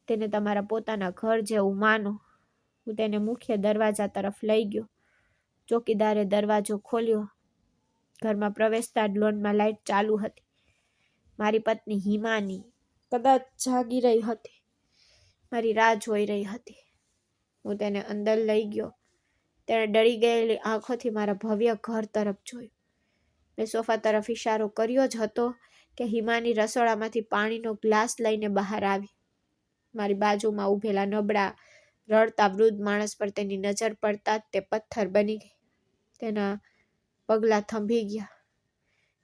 તેને તમારા પોતાના ઘર જેવું માનો. હું તેને મુખ્ય દરવાજા તરફ લઈ ગયો. ચોકીદારે દરવાજો ખોલ્યો. ઘરમાં પ્રવેશતા જ લોનમાં લાઇટ ચાલુ હતી. મારી પત્ની હિમાની કદાચ જાગી રહી હતી. મારી રાહ જોઈ રહી હતી. હું તેને અંદર લઈ ગયો. તેણે ડરી ગયેલી આંખોથી મારા ભવ્ય ઘર તરફ જોયું. મેં સોફા તરફ ઇશારો કર્યો જ હતો કે હિમાની રસોડામાંથી પાણીનો ગ્લાસ લઈને બહાર આવી. મારી બાજુમાં ઊભેલા નબળા રડતા વૃદ્ધ માણસ પર તેની નજર પડતા જ તે પથ્થર બની ગઈ. તેના પગલાં થંભી ગયા.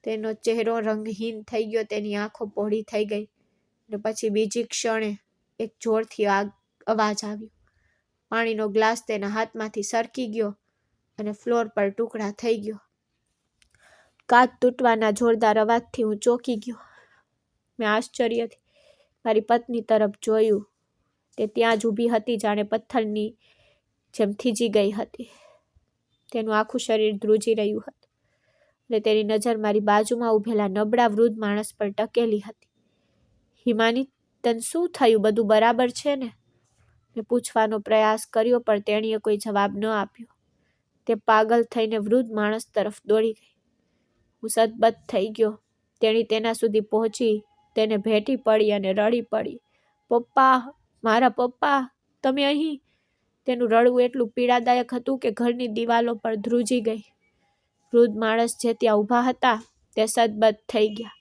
તેનો ચહેરો રંગહીન થઈ ગયો. તેની આંખો પહોળી થઈ ગઈ. અને પછી બીજી ક્ષણે એક જોરથી અવાજ આવ્યો. પાણીનો ગ્લાસ તેના હાથમાંથી સરકી ગયો અને ફ્લોર પર ટુકડા થઈ ગયો. કાચ તૂટવાના જોરદાર અવાજથી હું ચોંકી ગયો. મેં આશ્ચર્યથી મારી પત્ની તરફ જોયું. તે ત્યાં જ ઊભી હતી, જાણે પથ્થરની જેમ થીજી ગઈ હતી. તેનું આખું શરીર ધ્રુજી રહ્યું હતું અને તેની નજર મારી બાજુમાં ઊભેલા નબળા વૃદ્ધ માણસ પર ટકેલી હતી. હિમાની, તને શું થયું? બધું બરાબર છે ને? મેં પૂછવાનો પ્રયાસ કર્યો, પણ તેણીએ કોઈ જવાબ ન આપ્યો. તે પાગલ થઈને વૃદ્ધ માણસ તરફ દોડી ગઈ. હું સતબત થઈ ગયો. તેણી તેના સુધી પહોંચી, તેને ભેટી પડી અને રડી પડી. પપ્પા, મારા પપ્પા, તમે અહીં? તેનું રડવું એટલું પીડાદાયક હતું કે ઘરની દિવાલો પર ધ્રુજી ગઈ. વૃદ્ધ માણસ જે ત્યાં ઊભા હતા તે સતબત થઈ ગયા.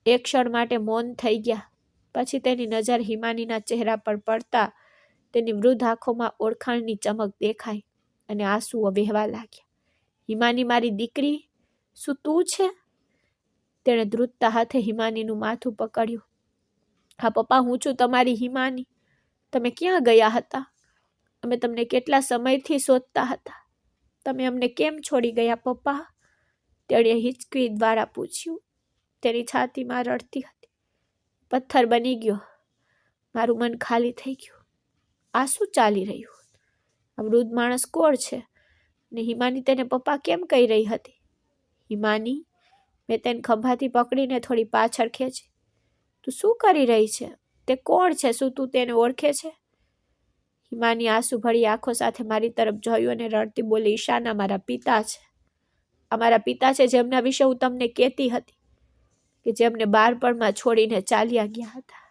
એક ક્ષણ માટે મૌન થઈ ગયા. પછી તેની નજર હિમાનીના ચહેરા પર પડતા તેની વૃદ્ધ આંખોમાં ઓળખાણની ચમક દેખાઈ અને આંસુઓ વહેવા લાગ્યા. હિમાની, મારી દીકરી, શું તું છે? તેણે ધ્રુજતા હાથે હિમાનીનું માથું પકડ્યું. હા પપ્પા, હું છું તમારી હિમાની. તમે ક્યાં ગયા હતા? અમે તમને કેટલા સમયથી શોધતા હતા. તમે અમને કેમ છોડી ગયા પપ્પા? તેણે હિચકી દ્વારા પૂછ્યું. તેની છાતીમાં રડતી હતી. પથ્થર બની ગયો. મારું મન ખાલી થઈ ગયું. આ શું ચાલી રહ્યું? આ વૃદ્ધ માણસ કોણ છે? અને હિમાની તેને પપ્પા કેમ કહી રહી હતી? હિમાની, મેં તેને ખંભાથી પકડીને થોડી પાછળ ખેંચી. તું શું કરી રહી છે? તે કોણ છે? શું તું તેને ઓળખે છે? હિમાની આંસુ ભરી આંખો સાથે મારી તરફ જોયું અને રડતી બોલી, ઈશાના, મારા પિતા છે. અમારા પિતા છે જેમના વિશે હું તમને કહેતી હતી, કે જેમને બાળપણમાં છોડીને ચાલ્યા ગયા હતા.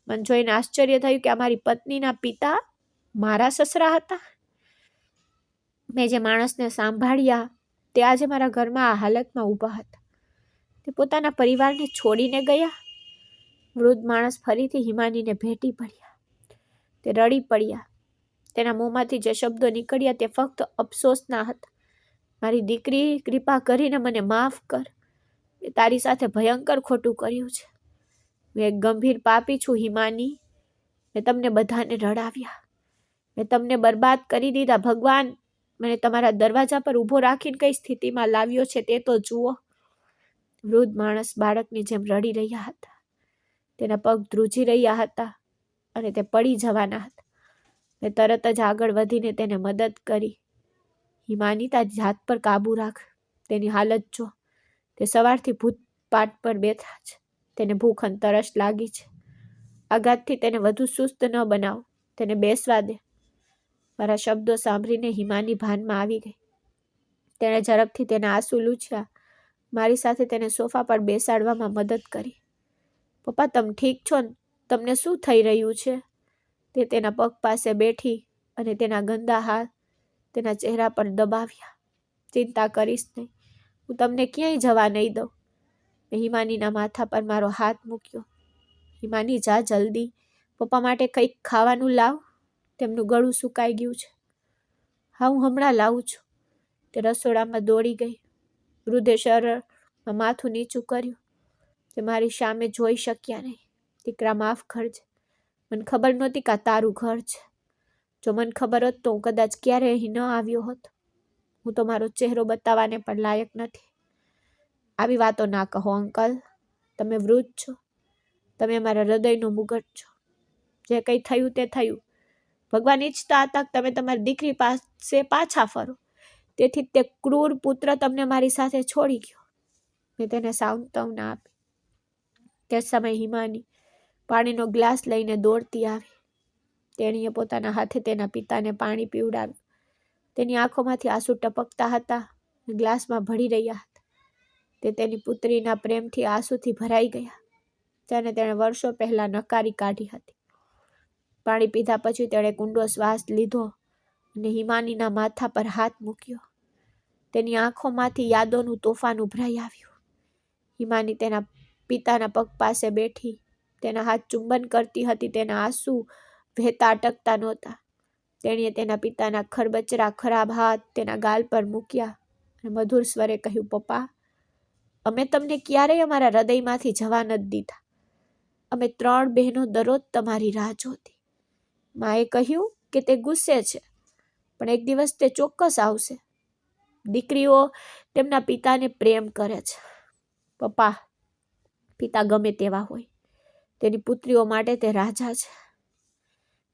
મને જોઈને આશ્ચર્ય થયું કે અમારી પત્નીના પિતા મારા સસરા હતા. મેં જે માણસને સાંભળ્યા તે આજે મારા ઘરમાં આ હાલતમાં ઊભા હતા. તે પોતાના પરિવારને છોડીને ગયા. વૃદ્ધ માણસ ફરીથી હિમાનીને ભેટી પડ્યા. તે રડી પડ્યા. તેના મોંમાંથી જે શબ્દો નીકળ્યા તે ફક્ત અફસોસના હતા. મારી દીકરી, કૃપા કરીને મને માફ કર. મેં તારી સાથે ભયંકર ખોટું કર્યું છે. હું એક ગંભીર પાપી છું હિમાની. મેં તમને બધાને રડાવ્યા. મેં તમને બરબાદ કરી દીધા. ભગવાન મને તમારા દરવાજા પર ઊભો રાખીને કઈ સ્થિતિમાં લાવ્યો છે તે તો જુઓ. વૃદ્ધ માણસ બાળકની જેમ રડી રહ્યા હતા. તેના પગ ધ્રુજી રહ્યા હતા અને તે પડી જવાના હતા. મેં તરત જ આગળ વધીને તેને મદદ કરી. હિમાની, તારી જાત પર કાબુ રાખ. તેની હાલત જો, તે સવારથી ભૂતપાટ પર બેઠા છે. તેને ભૂખ અને તરસ લાગી છે. આઘાતથી તેને વધુ સુસ્ત ન બનાવ, તેને બેસવા દે. મારા શબ્દો સાંભળીને હિમાની ભાનમાં આવી ગઈ. તેણે ઝડપથી તેના આંસુ લૂછ્યા. મારી સાથે તેને સોફા પર બેસાડવામાં મદદ કરી. પપ્પા, તમે ઠીક છો ને? તમને શું થઈ રહ્યું છે? તે તેના પગ પાસે બેઠી અને તેના ગંદા હાથ તેના ચહેરા પર દબાવ્યા. ચિંતા કરીશ નહીં, હું તમને ક્યાંય જવા નહીં દઉં. મેં હિમાનીના માથા પર મારો હાથ મૂક્યો. હિમાની, જા જલ્દી, પપ્પા માટે કંઈક ખાવાનું લાવ. તેમનું ગળું સુકાઈ ગયું છે. હા, હું હમણાં લાવું છું. તે રસોડામાં દોડી ગઈ. વૃદ્ધે શરમમાં માથું નીચું કર્યું. તે મારી સામે જોઈ શક્યા નહીં. દીકરા, માફ કરજે. મને ખબર નહોતી કે આ તારું ઘર છે. જો મને ખબર હોત તો હું કદાચ ક્યારેય અહીં ન આવ્યો હોત. હું તો મારો ચહેરો બતાવવાને પણ લાયક નથી. આવી વાતો ના કહો અંકલ. તમે વૃદ્ધ છો. તમે મારા હૃદયનો મુગટ છો. જે કંઈ થયું તે થયું. ભગવાન ઈચ્છતા હતા કે તમે તમારી દીકરી પાસે પાછા ફરો. તેથી તે ક્રૂર પુત્ર તમને મારી સાથે છોડી ગયો. મેં તેને સાંત્વના આપી. તે સમયે હિમાની પાણીનો ગ્લાસ લઈને દોડતી આવી. તેણીએ પોતાના હાથે તેના પિતાને પાણી પીવડાવ્યું. તેની આંખોમાંથી આંસુ ટપકતા હતા, ગ્લાસમાં ભળી રહ્યા હતા. તે તેની પુત્રીના પ્રેમથી આંસુથી ભરાઈ ગયા, જેને તેણે વર્ષો પહેલા નકારી કાઢી હતી. પાણી પીધા પછી તેણે ઊંડો શ્વાસ લીધો અને હિમાનીના માથા પર હાથ મૂક્યો. તેની આંખોમાંથી યાદોનું તોફાન ઉભરાઈ આવ્યું. હિમાની તેના પિતાના પગ પાસે બેઠી, તેના હાથ ચુંબન કરતી હતી. તેના આંસુ વહેતા અટકતા નહોતા. તેણીએ તેના પિતાના ખરબચરા ખરાબ હાથ તેના ગાલ પર મૂક્યા અને મધુર સ્વરે કહ્યું, પપ્પા, અમે તમને ક્યારેય અમારા હૃદયમાંથી જવા નથી દીધા. અમે 3 બહેનો દરરોજ તમારી રાહ જોતી. માએ કહ્યું કે તે ગુસ્સે છે, પણ એક દિવસ તે ચોક્કસ આવશે. દીકરીઓ તેમના પિતાને પ્રેમ કરે છે. પપ્પા, પિતા ગમે તેવા હોય, તેની પુત્રીઓ માટે તે રાજા છે.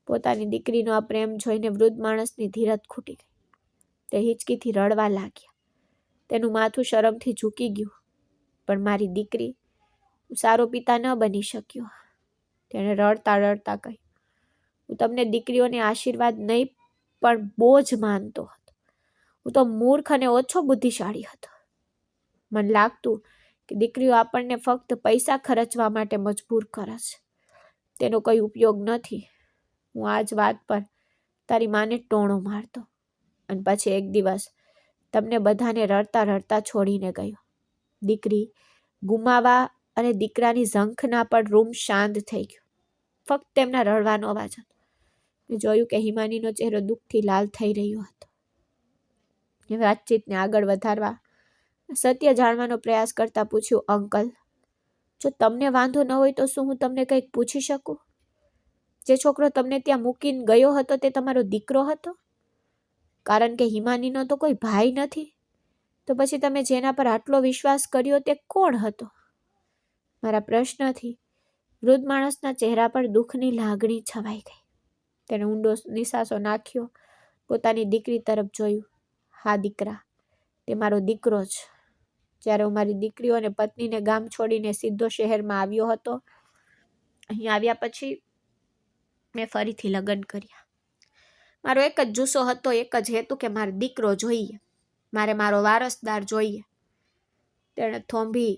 પોતાની દીકરીનો આ પ્રેમ જોઈને વૃદ્ધ માણસની ધીરજ ખૂટી ગઈ. તે હિચકીથી રડવા લાગ્યા. તેનું માથું શરમથી ઝૂકી ગયું. પણ મારી દીકરી, હું સારો પિતા ન બની શક્યો. તેણે રડતા રડતા કહ્યું, હું તમને દીકરીઓને આશીર્વાદ નહીં પણ બોજ માનતો હતો. હું તો મૂર્ખ અને ઓછો બુદ્ધિશાળી હતો. મને લાગતું કે દીકરીઓ આપણને ફક્ત પૈસા ખર્ચવા માટે મજબૂર કરે છે. તેનો કોઈ ઉપયોગ નથી. હું આ જ વાત પર તારી માને ટોણો મારતો અને પછી એક દિવસ તમને બધાને રડતા રડતા છોડીને ગયો. દીકરી ગુમાવા અને દીકરાની ઝંખના પર રૂમ શાંત થઈ ગયો. ફક્ત તેમના રડવાનો અવાજ હતો. મેં જોયું કે હિમાનીનો ચહેરો દુઃખથી લાલ થઈ રહ્યો હતો. વાતચીતને આગળ વધારવા સત્ય જાણવાનો પ્રયાસ કરતા પૂછ્યું, અંકલ, જો તમને વાંધો ન હોય તો શું હું તમને કંઈક પૂછી શકું? જે છોકરો તમને ત્યાં મૂકીને ગયો હતો તે તમારો દીકરો હતો? કારણ કે હિમાનીનો તો કોઈ ભાઈ નથી. તો પછી તમે જેના પર આટલો વિશ્વાસ કર્યો તે કોણ હતો? મારા પ્રશ્નથી વૃદ્ધ માણસના ચહેરા પર દુઃખની લાગણી છવાઈ ગઈ. તેણે ઊંડો નિસાસો નાખ્યો, પોતાની દીકરી તરફ જોયું. હા દીકરા, તે મારો દીકરો છે. જ્યારે હું મારી દીકરીઓ અને પત્નીને ગામ છોડીને સીધો શહેરમાં આવ્યો હતો, અહીં આવ્યા પછી મેં ફરીથી લગ્ન કર્યા. મારો એક જ જુસ્સો હતો, એક જ હેતુ કે મારો દીકરો જોઈએ, મારે મારો વારસદાર જોઈએ. તેણે થોંભી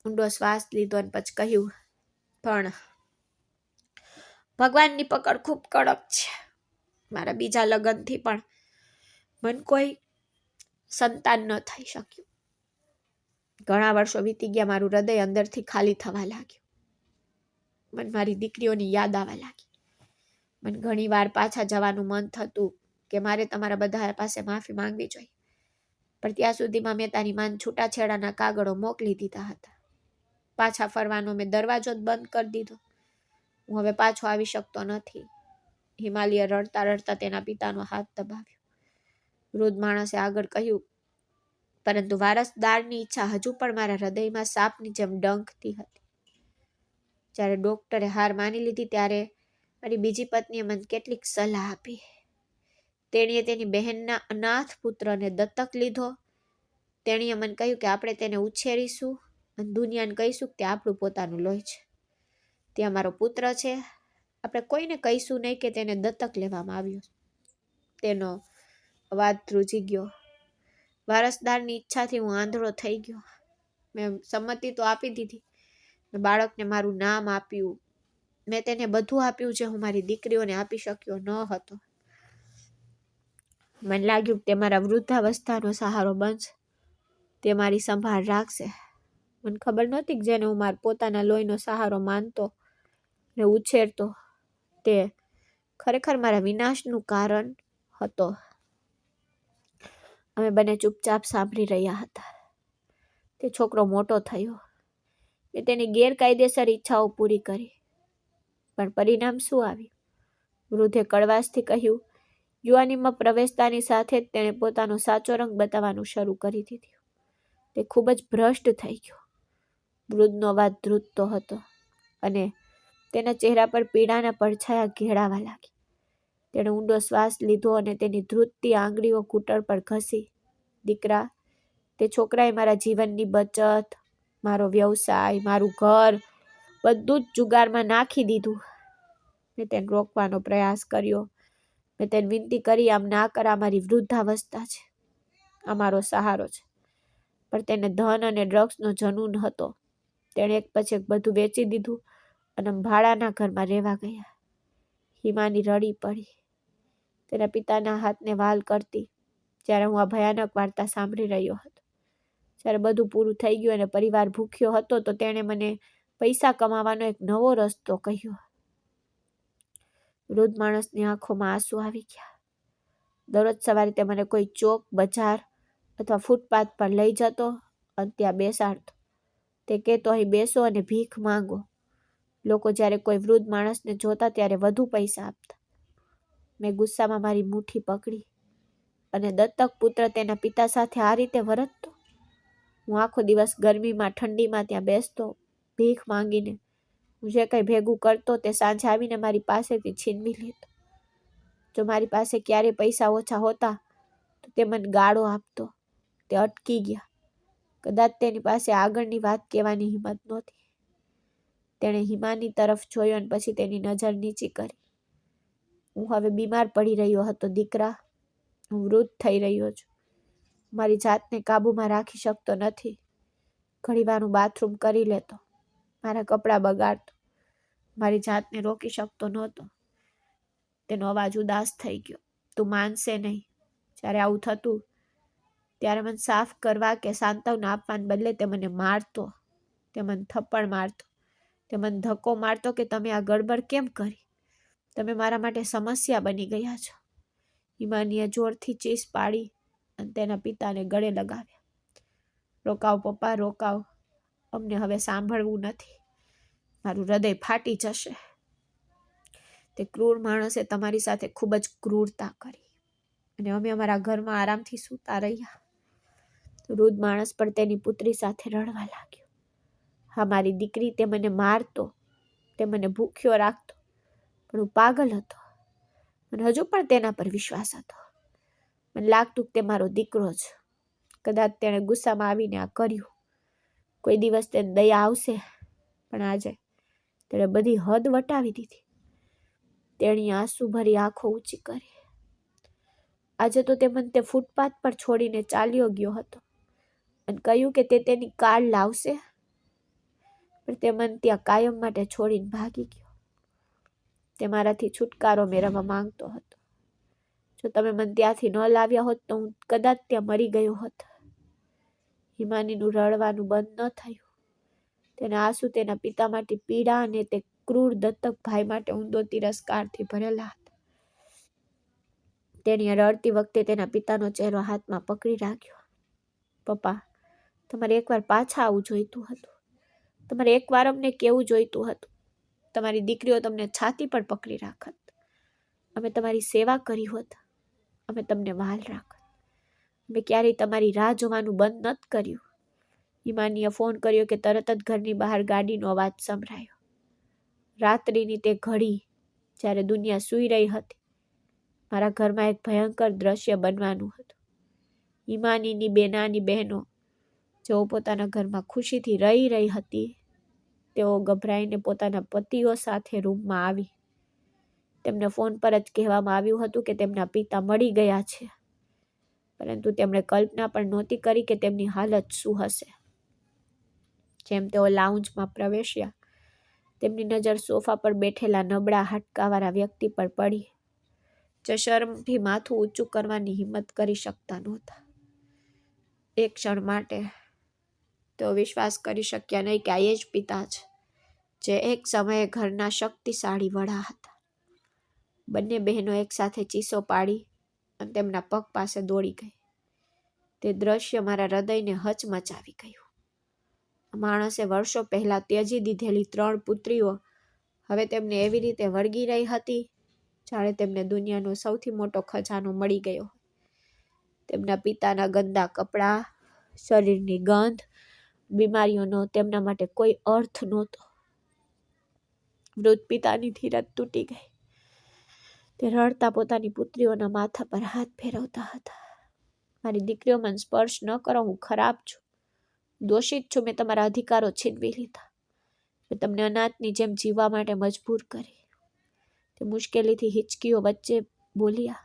ઊંડો શ્વાસ લીધો અને પછી કહ્યું, પણ ભગવાનની પકડ ખૂબ કડક છે. મારા બીજા લગ્નથી પણ મને કોઈ સંતાન ન થઈ શક્યું. ઘણા વર્ષો વીતી ગયા. મારું હૃદય અંદરથી ખાલી થવા લાગ્યું. મને મારી દીકરીઓની યાદ આવવા લાગી. મને ઘણી વાર પાછા જવાનું મન થતું કે મારે તમારા બધા પાસે માફી માંગવી જોઈએ, પણ ત્યાં સુધીમાં મેં તારી માન છૂટાછેડાના કાગળો મોકલી દીધા હતા. પાછા ફરવાનો મેં દરવાજો જ બંધ કરી દીધો. હું હવે પાછો આવી શકતો નથી. હિમાલય રડતા રડતા તેના પિતાનો હાથ દબાવ્યો. વૃદ્ધ માણસે આગળ કહ્યું, પરંતુ વારસદારની ઈચ્છા હજુ પણ મારા હૃદયમાં સાપની જેમ ડંખતી હતી. જ્યારે ડોક્ટરે હાર માની લીધી ત્યારે મારી બીજી પત્નીએ મને કેટલીક સલાહ આપી. તેણીએ તેની બહેનના અનાથ પુત્રને દત્તક લીધો. તેણીએ મને કહ્યું કે આપણે તેને ઉછેરીશું અને દુનિયાને કહીશું કે તે આપણું પોતાનું લોહી છે, તે અમારો પુત્ર છે. આપણે કોઈને કહીશું નહીં કે તેને દત્તક લેવામાં આવ્યું. તેનો અવાજ ધ્રુજી ગયો. વારસદારની ઈચ્છાથી હું આંધળો થઈ ગયો. મેં સંમતિ તો આપી દીધી. મેં બાળકને મારું નામ આપ્યું. મેં તેને બધું આપ્યું જે હું મારી દીકરીઓને આપી શક્યો ન હતો. મને લાગ્યું તે મારા વૃદ્ધાવસ્થાનો સહારો બનશે, તે મારી સંભાળ રાખશે. મને ખબર નહોતી કે જેને હું મારા પોતાના લોહીનો સહારો માનતો ને ઉછેરતો તે ખરેખર મારા વિનાશનું કારણ હતો. અમે બંને ચૂપચાપ સાંભળી રહ્યા હતા. તે છોકરો મોટો થયો. મેં તેની ગેરકાયદેસર ઈચ્છાઓ પૂરી કરી. પણ પરિણામ શું આવ્યું? વૃદ્ધે કડવાશથી કહ્યું. યુવાનીમાં પ્રવેશતાની સાથે જ તેણે પોતાનો સાચો રંગ બતાવવાનું શરૂ કરી દીધું. તે ખૂબ જ ભ્રષ્ટ થઈ ગયો. વૃદ્ધનો અવાજ ધ્રુજતો હતો અને તેના ચહેરા પર પીડાના પડછાયા ઘેરાવા લાગી. તેણે ઊંડો શ્વાસ લીધો અને તેની ધ્રુજતી આંગળીઓ ઘૂંટણ પર ઘસી. દીકરા, તે છોકરાએ મારા જીવનની બચત, મારો વ્યવસાય, મારું ઘર બધું જ જુગારમાં નાખી દીધું. મેં તેને રોકવાનો પ્રયાસ કર્યો. મેં તેને વિનંતી કરી, આમ ના કર, અમારી વૃદ્ધાવસ્થા છે, અમારો સહારો છે. પણ તેને ધન અને ડ્રગ્સનો જનૂન હતો. તેણે એક પછી એક બધું વેચી દીધું અને ભાડાના ઘરમાં રહેવા ગયા. હિમાની રડી પડી, તેના પિતાના હાથને વાલ કરતી જ્યારે હું આ ભયાનક વાર્તા સાંભળી રહ્યો હતો. જ્યારે બધું પૂરું થઈ ગયું અને પરિવાર ભૂખ્યો હતો તો તેણે મને પૈસા કમાવાનો એક નવો રસ્તો કહ્યો. વૃદ્ધ માણસની આંખોમાં આંસુ આવી ગયા. દરરોજ સવારે તે મને કોઈ ચોક, બજાર અથવા ફૂટપાથ પર લઈ જતો અને ત્યાં બેસાડતો. તે કહેતો, અહીં બેસો અને ભીખ માંગો. લોકો જ્યારે કોઈ વૃદ્ધ માણસને જોતા ત્યારે વધુ પૈસા આપતા. મેં ગુસ્સામાં મારી મુઠ્ઠી પકડી અને દત્તક પુત્ર તેના પિતા સાથે આ રીતે વર્તતો. હું આખો દિવસ ગરમીમાં, ઠંડીમાં ત્યાં બેસતો, ભીખ માંગીને. હું જે કંઈ ભેગું કરતો તે સાંજે આવીને મારી પાસેથી છીનવી લેતો. જો મારી પાસે ક્યારેય પૈસા ઓછા હોતા તો તે મને ગાળો આપતો. તે અટકી ગયા. કદાચ તેની પાસે આગળની વાત કહેવાની હિંમત નહોતી. તેણે હિમાની તરફ જોયો અને પછી તેની નજર નીચી કરી. હું હવે બીમાર પડી રહ્યો હતો. દીકરા, હું વૃદ્ધ થઈ રહ્યો છું. મારી જાતને કાબૂમાં રાખી શકતો નથી. ઘણીવાર હું બાથરૂમ કરી લેતો, મારા કપડાં બગાડતો, મારી જાતને રોકી શકતો નહોતો. તેનો અવાજ ઉદાસ થઈ ગયો. તું માનશે નહીં, જ્યારે આવું થતું ત્યારે મને સાફ કરવા કે સાંત્વના આપવાને બદલે તે મને મારતો, તે મને થપ્પડ મારતો, તે મને ધક્કો મારતો કે તમે આ ગડબડ કેમ કરી? તમે મારા માટે સમસ્યા બની ગયા છો. હિમાનીએ જોરથી ચીસ પાડી અને તેના પિતાને ગળે લગાવ્યા. રોકાવ પપ્પા, રોકાવ. અમને હવે સાંભળવું નથી. મારું હૃદય ફાટી જશે. તે ક્રૂર માણસે તમારી સાથે ખૂબ જ ક્રૂરતા કરી અને અમે અમારા ઘરમાં આરામથી સૂતા રહ્યા. વૃદ્ધ માણસ પણ તેની પુત્રી સાથે રડવા લાગ્યો. હા, મારી દીકરી, તે મને મારતો, તે મને ભૂખ્યો રાખતો, પણ હું પાગલ હતો. મને હજુ પણ તેના પર વિશ્વાસ હતો. મને લાગતું કે તે મારો દીકરો છે. કદાચ તેણે ગુસ્સામાં આવીને આ કર્યું. કોઈ દિવસ તેને દયા આવશે, પણ આજે તેણે બધી હદ વટાવી દીધી. તેણી આંસુ ભરી આંખો ઊંચી કરી. આજે તો તે મને તે ફૂટપાથ પર છોડીને ચાલ્યો ગયો હતો અને કહ્યું કે તે તેની કાર લાવશે, પણ તે મને ત્યાં કાયમ માટે છોડીને ભાગી ગયો. તે મારાથી છુટકારો મેળવવા માંગતો હતો. જો તમે મને ત્યાંથી ન લાવ્યા હોત તો હું કદાચ ત્યાં મરી ગયો હોત. હિમાનીનું રડવાનું બંધ ન થયું. તેના આંસુ તેના પિતા માટે પીડા અને તે ક્રૂર દત્તક ભાઈ માટે ઊંડો તિરસ્કારથી ભરેલા હતા. તેણીએ રડતી વખતે તેના પિતાનો ચહેરો હાથમાં પકડી રાખ્યો. પપ્પા, તમારે એકવાર પાછા આવવું જોઈતું હતું. તમારે એકવાર અમને કેવું જોઈતું હતું. તમારી દીકરીઓ તમને છાતી પર પકડી રાખત. અમે તમારી સેવા કરી હોત. અમે તમને વહાલ રાખત. અમે ક્યારેય તમારી રાહ જોવાનું બંધ નથી કર્યું. હિમાનીએ ફોન કર્યો કે તરત જ ઘરની બહાર ગાડીનો અવાજ સંભળાયો. રાત્રિની તે ઘડી જ્યારે દુનિયા સૂઈ રહી હતી મારા ઘરમાં એક ભયંકર દ્રશ્ય બનવાનું હતું. હિમાનીની બે નાની બહેનો જેઓ પોતાના ઘરમાં ખુશીથી રહી હતી, તેઓ ગભરાઈને પોતાના પતિઓ સાથે રૂમમાં આવી. તેમને ફોન પર જ કહેવામાં આવ્યું હતું કે તેમના પિતા મળી ગયા છે, પરંતુ તેમણે કલ્પના પણ નહોતી કરી કે તેમની હાલત શું હશે. જેમ તેઓ લાઉન્જમાં પ્રવેશ્યા, તેમની નજર સોફા પર બેઠેલા નબળા હાડકાવાળા વ્યક્તિ પર પડી, જે શરમથી માથું ઊંચું કરવાની હિંમત કરી શકતા નહોતા. એક ક્ષણ માટે તેઓ વિશ્વાસ કરી શક્યા નહીં કે આ એ જ પિતા છે, જે એક સમયે ઘરના શક્તિશાળી વડા હતા. બંને બહેનો એકસાથે ચીસો પાડી અને તેમના પગ પાસે દોડી ગઈ. તે દ્રશ્ય મારા હૃદયને હચમચાવી ગયું. માણસે વર્ષો પહેલા ત્યજી દીધેલી 3 પુત્રીઓ હવે તેમને એવી રીતે વળગી રહી હતી જાણે તેમને દુનિયાનો સૌથી મોટો ખજાનો મળી ગયો. તેમના પિતાના ગંદા કપડાં, શરીરની ગંધ, બીમારીઓનો તેમના માટે કોઈ અર્થ નહોતો. વૃદ્ધ પિતાની ધીરજ તૂટી ગઈ. તે રડતા પોતાની પુત્રીઓના માથા પર હાથ ફેરવતા હતા. મારી દીકરીઓ, મને સ્પર્શ ન કરો, હું ખરાબ છું, દોષિત છું, મેં તમારા અધિકારો છીનવી લીધા, મેં તમને અનાથની જેમ જીવવા માટે મજબૂર કરી. તે મુશ્કેલીથી હિચકીઓ વચ્ચે બોલ્યા,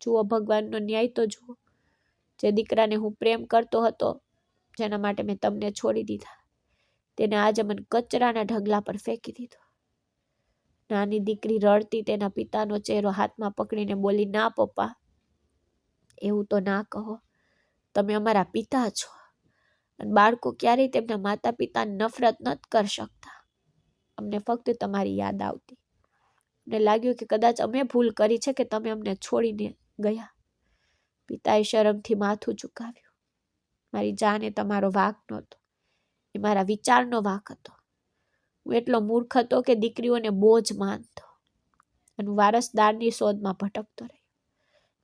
જુઓ, ભગવાનનો ન્યાય તો જુઓ. જે દીકરાને હું પ્રેમ કરતો હતો, જેના માટે મેં તમને છોડી દીધા, તેને આજે મને કચરાના ઢગલા પર ફેંકી દીધો. નાની દીકરી રડતી તેના પિતાનો ચહેરો હાથમાં પકડીને બોલી, ના પપ્પા, એવું તો ના કહો. તમે અમારા પિતા છો અને બાળકો ક્યારેય તેમના માતા પિતાને નફરત નથી કરી શકતા. અમને ફક્ત તમારી યાદ આવતી. અમને લાગ્યું કે કદાચ અમે ભૂલ કરી છે કે તમે અમને છોડીને ગયા. પિતાએ શરમથી માથું ઝુકાવ્યું. મારી જાન એ તમારો વાંક નહોતો, એ મારા વિચારનો વાંક હતો. હું એટલો મૂર્ખ હતો કે દીકરીઓને બોજ માનતો અને વારસદારની શોધમાં ભટકતો રહ્યો.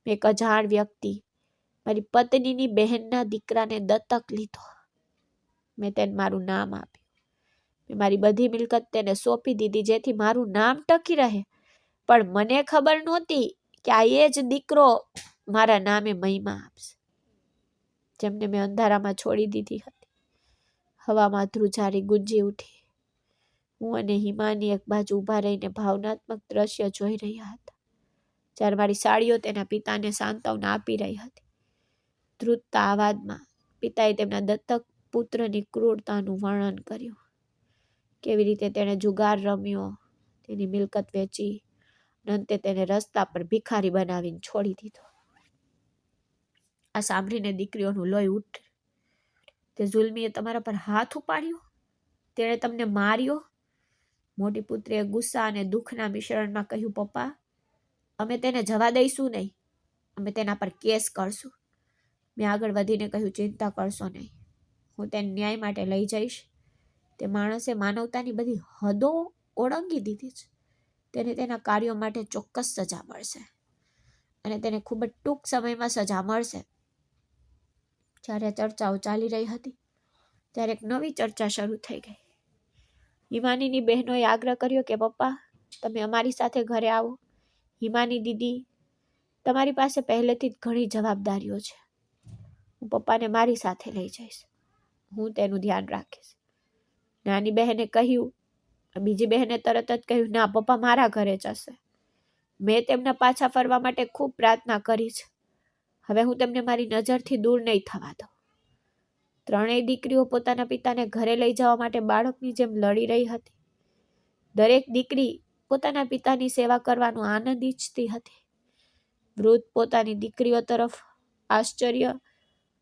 મેં એક અજાણ વ્યક્તિ, મારી પત્નીની બહેનના દીકરાને દત્તક લીધો. મેં તેને મારું નામ આપ્યું. મેં મારી બધી મિલકત તેને સોંપી દીધી જેથી મારું નામ ટકી રહે. પણ મને ખબર નહોતી કે આ એ જ દીકરો મારા નામે મહિમા આપશે. જેમને મેં અંધારામાં છોડી દીધી હતી. હવામાં ધ્રુજારી ગુંજી ઉઠી. હું અને હિમાની એક બાજુ ઊભા રહીને ભાવનાત્મક દ્રશ્ય જોઈ રહ્યા હતા, જ્યારે મારી સાળીઓ તેના પિતાને સાંત્વના આપી રહી હતી. ધ્રુજતા અવાજમાં પિતાએ તેમના દત્તક પુત્રની ક્રૂરતાનું વર્ણન કર્યું. કેવી રીતે તેણે જુગાર રમ્યો, તેની મિલકત વેચી, અંતે તેને રસ્તા પર ભિખારી બનાવીને છોડી દીધો. આ સાંભળીને દીકરીઓનું લોહી ઉઠ્યું. તે જુલ્મીએ તમારા પર હાથ ઉપાડ્યો, તેણે તમને માર્યો. મોટી પુત્રીએ ગુસ્સા અને દુઃખના મિશ્રણમાં કહ્યું, પપ્પા, અમે તેને જવા દઈશું નહીં, અમે તેના પર કેસ કરશું. મેં આગળ વધીને કહ્યું, ચિંતા કરશો નહીં, હું તેને ન્યાય માટે લઈ જઈશ. તે માણસે માનવતાની બધી હદો ઓળંગી દીધી છે. તેને તેના કાર્યો માટે ચોક્કસ સજા મળશે અને તેને ખૂબ જ ટૂંક સમયમાં સજા મળશે. જ્યારે ચર્ચાઓ ચાલી રહી હતી ત્યારે એક નવી ચર્ચા શરૂ થઈ ગઈ. હિમાનીની બહેનોએ આગ્રહ કર્યો કે પપ્પા, તમે અમારી સાથે ઘરે આવો. હિમાની દીદી, તમારી પાસે પહેલેથી જ ઘણી જવાબદારીઓ છે. હું પપ્પાને મારી સાથે લઈ જઈશ, હું તેનું ધ્યાન રાખીશ. નાની બહેને કહ્યું. બીજી બહેને તરત જ કહ્યું, ના, પપ્પા મારા ઘરે જશે. મેં તેમના પાછા ફરવા માટે ખૂબ પ્રાર્થના કરી છે. હવે હું તેમને મારી નજરથી દૂર નહીં થવા દઉં. ત્રણેય દીકરીઓ પોતાના પિતાને ઘરે લઈ જવા માટે બાળકની જેમ લડી રહી હતી. દરેક દીકરી પોતાના પિતાની સેવા કરવાનો આનંદ ઈચ્છતી હતી. વૃદ્ધ પોતાની દીકરીઓ તરફ આશ્ચર્ય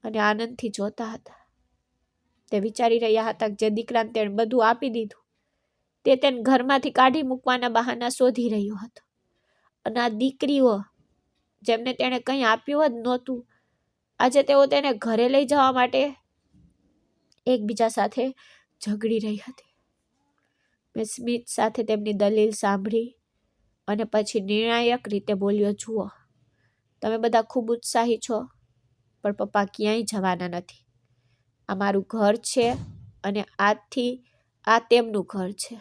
અને આનંદથી જોતા હતા. તે વિચારી રહ્યા હતા કે જે દીકરાને તેણે બધું આપી દીધું, તે તેને ઘરમાંથી કાઢી મૂકવાના બહાના શોધી રહ્યો હતો. અને આ દીકરીઓ, જેમને તેણે કંઈ આપ્યું જ નહોતું, આજે તેઓ તેને ઘરે લઈ જવા માટે એકબીજા સાથે ઝઘડી રહી હતી. મેં સ્મિત સાથે તેમની દલીલ સાંભળી અને પછી નિર્ણાયક રીતે બોલ્યો, જુઓ, તમે બધા ખૂબ ઉત્સાહી છો, પણ પપ્પા ક્યાંય જવાના નથી. આ મારું ઘર છે અને આજથી આ તેમનું ઘર છે.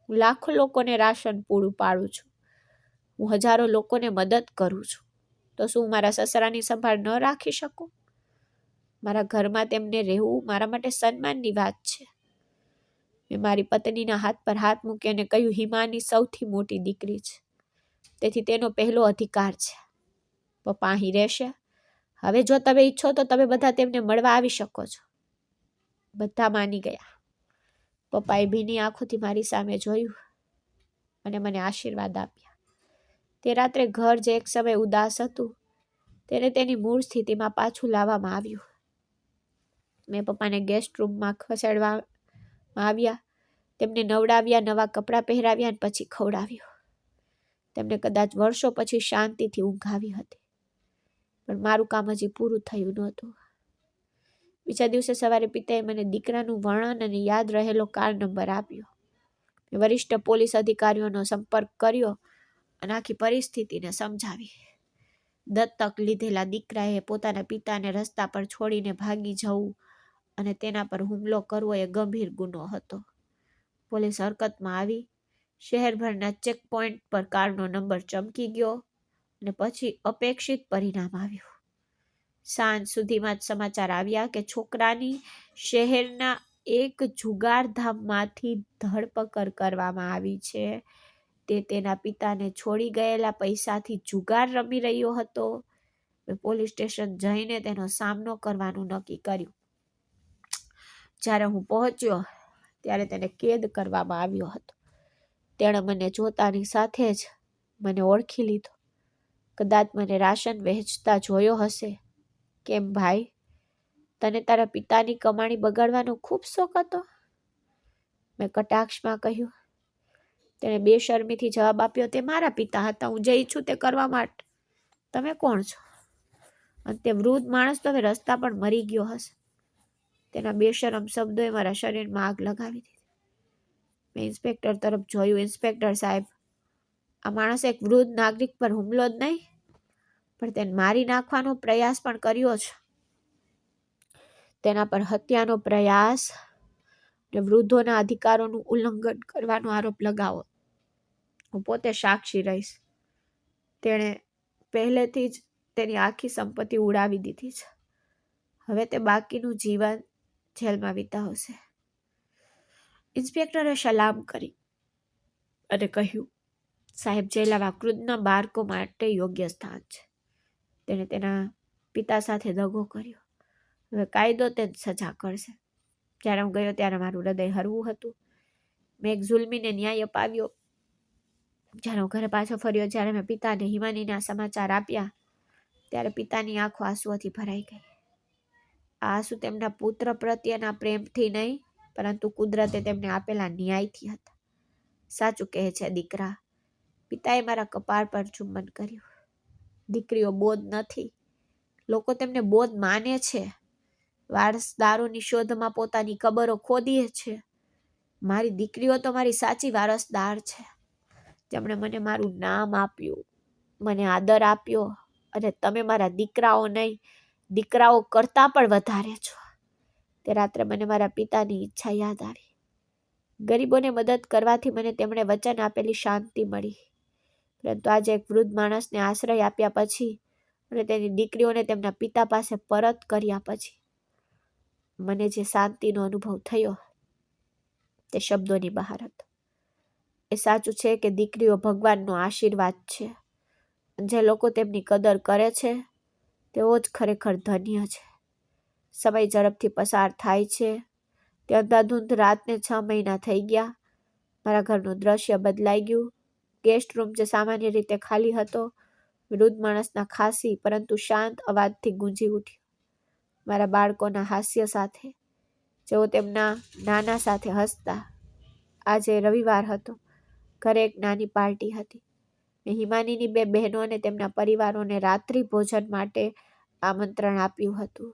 હું લાખો લોકોને રાશન પૂરું પાડું છું. હું હજારો લોકોને મદદ કરું છું, તો શું મારા સસરાની સંભાળ ન રાખી શકું? મારા ઘરમાં તેમને રહેવું મારા માટે સન્માનની વાત છે. મેં મારી પત્નીના હાથ પર હાથ મૂકી અને કહ્યું, હિમાની સૌથી મોટી દીકરી છે, તેથી તેનો પહેલો અધિકાર છે. પપ્પા અહીં રહેશે. હવે જો તમે ઈચ્છો તો તમે બધા તેમને મળવા આવી શકો છો. બધા માની ગયા. પપ્પાએ ભીની આંખોથી મારી સામે જોયું અને મને આશીર્વાદ આપ્યા. તે રાત્રે ઘર જે એક સમય ઉદાસ હતું તેને તેની મૂળ સ્થિતિમાં પાછું લાવવામાં આવ્યું. મેં પપ્પાને ગેસ્ટ રૂમમાં ખસેડવામાં આવ્યા, તેમને નવડાવ્યા, નવા કપડાં પહેરાવ્યા અને પછી ખવડાવ્યું. તેમને કદાચ વર્ષો પછી શાંતિથી ઊંઘ આવી હતી, પણ મારું કામ હજી પૂરું થયું નહોતું. બીજા દિવસે સવારે પિતાએ મને દીકરાનું વર્ણન અને યાદ રહેલો કાર નંબર આપ્યો. મેં વરિષ્ઠ પોલીસ અધિકારીઓનો સંપર્ક કર્યો અને આખી પરિસ્થિતિને સમજાવી. દત્તક લીધેલા દીકરાએ પોતાના પિતાને રસ્તા પર છોડીને ભાગી જવું અને તેના પર હુમલો કરવો એ ગંભીર ગુનો હતો. પોલીસ હરકતમાં આવી. શહેરભરના ચેકપોઇન્ટ પર કારનો નંબર ચમકી ગયો અને પછી અપેક્ષિત પરિણામ આવ્યું. સાંજ સુધીમાં જ સમાચાર આવ્યા કે છોકરાની શહેરના એક જુગારધામમાંથી ધરપકડ કરવામાં આવી છે. તે તેના પિતાને છોડી ગયેલા પૈસાથી જુગાર રમી રહ્યો હતો. મેં પોલીસ સ્ટેશન જઈને તેનો સામનો કરવાનું નક્કી કર્યું. જ્યારે હું પહોંચ્યો ત્યારે તેને કેદ કરવામાં આવ્યો હતો. તેણે મને જોતાની સાથે જ મને ઓળખી લીધો. કદાચ મને રાશન વહેંચતા જોયો હશે. કેમ ભાઈ, તને તારા પિતાની કમાણી બગાડવાનો ખૂબ શોખ હતો? મેં કટાક્ષમાં કહ્યું. તેણે બેશરમીથી જવાબ આપ્યો, તે મારા પિતા હતા, હું જે ઈચ્છું તે કરવા માટે. તમે કોણ છો? અને તે વૃદ્ધ માણસ તો હવે રસ્તા પર મરી ગયો હશે. તેના બેશરમ શબ્દોએ મારા શરીરમાં આગ લગાવી દીધી. મેં ઇન્સ્પેક્ટર તરફ જોયું. ઇન્સ્પેક્ટર સાહેબ, આ માણસ એક વૃદ્ધ નાગરિક પર હુમલો જ નહીં, પણ તેને મારી નાખવાનો પ્રયાસ પણ કર્યો છે. તેના પર હત્યાનો પ્રયાસ અને વૃદ્ધોના અધિકારોનું ઉલ્લંઘન કરવાનો આરોપ લગાવો. હું પોતે સાક્ષી રહીશ. તેણે પહેલેથી જ તેની આખી સંપત્તિ ઉડાવી દીધી છે. હવે તે બાકીનું જીવન જેલમાં વિતાવશે. ઇન્સ્પેક્ટરે સલામ કરી અને કહ્યું, સાહેબ, જેલ આવા ક્રૂરના બાળકો માટે યોગ્ય સ્થાન છે. તેણે તેના પિતા સાથે દગો કર્યો. હવે કાયદો તેને સજા કરશે. જ્યારે હું ગયો ત્યારે મારું હૃદય હરવું હતું. મેં એક જુલ્મીને ન્યાય અપાવ્યો. જ્યારે હું ઘરે પાછો ફર્યો, જ્યારે મેં પિતાને હિમાનીના સમાચાર આપ્યા, ત્યારે પિતાની આંખો આંસુઓથી ભરાઈ ગઈ. આ આંસુ તેમના પુત્ર પ્રત્યેના પ્રેમથી નહીં, પરંતુ કુદરતે તેમને આપેલા ન્યાયથી હતા. સાચું કહે છે દીકરા, પિતાએ મારા કપાળ પર ચુંબન કર્યું. દીકરીઓ બોધ નથી, લોકો તેમને બોધ માને છે. વારસદારોની શોધમાં પોતાની કબરો ખોદીએ છે. મારી દીકરીઓ તો મારી સાચી વારસદાર છે, જેમણે મને મારું નામ આપ્યું, મને આદર આપ્યો, અને તમે મારા દીકરાઓ નહીં, દીકરાઓ કરતાં પણ વધારે છો. તે રાત્રે મને મારા પિતાની ઈચ્છા યાદ આવી. ગરીબોને મદદ કરવાથી મને તેમણે વચન આપેલી શાંતિ મળી. પરંતુ આજે એક વૃદ્ધ માણસને આશ્રય આપ્યા પછી અને તેની દીકરીઓને તેમના પિતા પાસે પરત કર્યા પછી મને જે શાંતિનો અનુભવ થયો તે શબ્દોની બહાર હતો. એ સાચું છે કે દીકરીઓ ભગવાનનો આશીર્વાદ છે. જે લોકો તેમની કદર કરે છે તેઓ જ ખરેખર ધન્ય છે. સમય ઝડપથી પસાર થાય છે. તે અંધાધૂંધ રાતને 6 મહિના થઈ ગયા. મારા ઘરનું દ્રશ્ય બદલાઈ ગયું. ગેસ્ટ રૂમ જે સામાન્ય રીતે ખાલી હતો, વૃદ્ધ માણસના ખાસી પરંતુ શાંત અવાજથી ગુંજી ઉઠ્યો. મારા બાળકોના હાસ્ય સાથે, જેઓ તેમના નાના સાથે હસતા. આજે રવિવાર હતો. ઘરે એક નાની પાર્ટી હતી. મેં હિમાનીની 2 બહેનો અને તેમના પરિવારોને રાત્રિ ભોજન માટે આમંત્રણ આપ્યું હતું.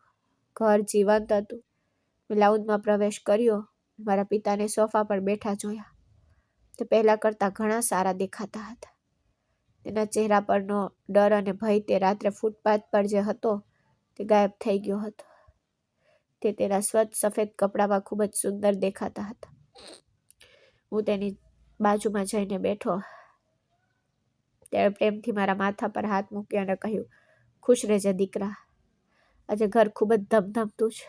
ઘર જીવંત હતું. મેં લાઉન્જમાં પ્રવેશ કર્યો. મારા પિતાને સોફા પર બેઠા જોયા. તે પહેલા કરતાં ઘણા સારા દેખાતા હતા. તેના ચહેરા પરનો ડર અને ભય તે રાત્રે ફૂટપાથ પર જે હતો તે ગાયબ થઈ ગયો હતો. તે તેના સ્વચ્છ સફેદ કપડામાં ખૂબ જ સુંદર દેખાતા હતા. હું તેની બાજુમાં જઈને બેઠો. તેણે પ્રેમથી મારા માથા પર હાથ મૂક્યો અને કહ્યું, ખુશ રહેજે દીકરા, આજે ઘર ખૂબ જ ધમધમતું છે.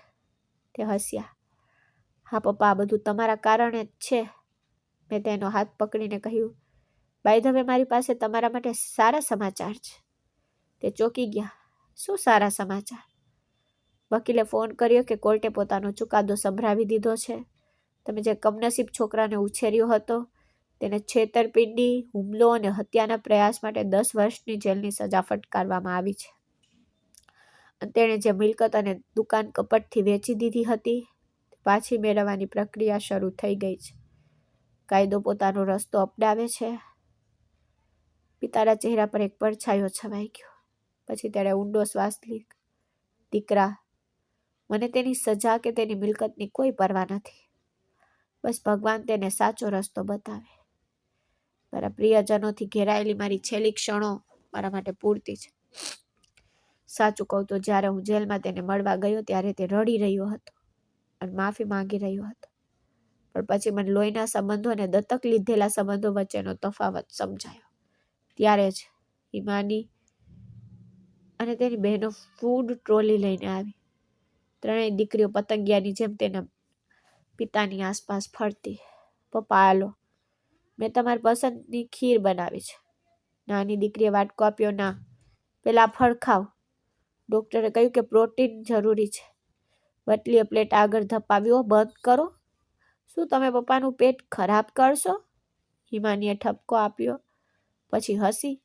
તે હસ્યા. હા પપ્પા, આ બધું તમારા કારણે જ છે. મેં તેનો હાથ પકડીને કહ્યું, બાય ધ વે, મારી પાસે તમારા માટે સારા સમાચાર છે. તે ચોંકી ગયા. શું સારા સમાચાર? વકીલે ફોન કર્યો કે કોર્ટે પોતાનો ચુકાદો સંભળાવી દીધો છે. તમે જે કમનસીબ છોકરાને ઉછેર્યો હતો તેને છેતરપિંડી, હુમલો અને હત્યાના પ્રયાસ માટે 10 વર્ષની જેલની સજા ફટકારવામાં આવી છે. અને તેણે જે મિલકત અને દુકાન કપટથી વેચી દીધી હતી પાછી મેળવવાની પ્રક્રિયા શરૂ થઈ ગઈ છે. કાયદો પોતાનો રસ્તો અપનાવે છે. પિતાના ચહેરા પર એક પડછાયો છવાઈ ગયો. પછી તેણે ઊંડો શ્વાસ લીધો. દીકરા, મને તેની સજા કે તેની મિલકતની કોઈ પરવા નથી. બસ ભગવાન તેને સાચો રસ્તો બતાવે. મારા પ્રિયજનોથી ઘેરાયેલી મારી છેલ્લી ક્ષણો મારા માટે પૂરતી છે. સાચું કહું તો જ્યારે હું જેલમાં તેને મળવા ગયો ત્યારે તે રડી રહ્યો હતો અને માફી માંગી રહ્યો હતો. પણ પછી મને લોહીના સંબંધો અને દત્તક લીધેલા સંબંધો વચ્ચેનો તફાવત સમજાયો. ત્યારે જ હિમાની અને તેની બહેનો ફૂડ ટ્રોલી લઈને આવી. ત્રણેય દીકરીઓ પતંગિયાની જેમ તેના પિતાની આસપાસ ફરતી. પપ્પા, આલો, મેં તમારી પસંદની ખીર બનાવી છે. નાની દીકરીએ વાટકો આપ્યો. ના, પેલા ફળ ખાવ. ડોક્ટરે કહ્યું કે પ્રોટીન જરૂરી છે. વટલીએ પ્લેટ આગળ ધપાવ્યો. બંધ કરો. શું તમે પપ્પાનું પેટ ખરાબ કરશો? હિમાનીએ ઠપકો આપ્યો. પછી હસી.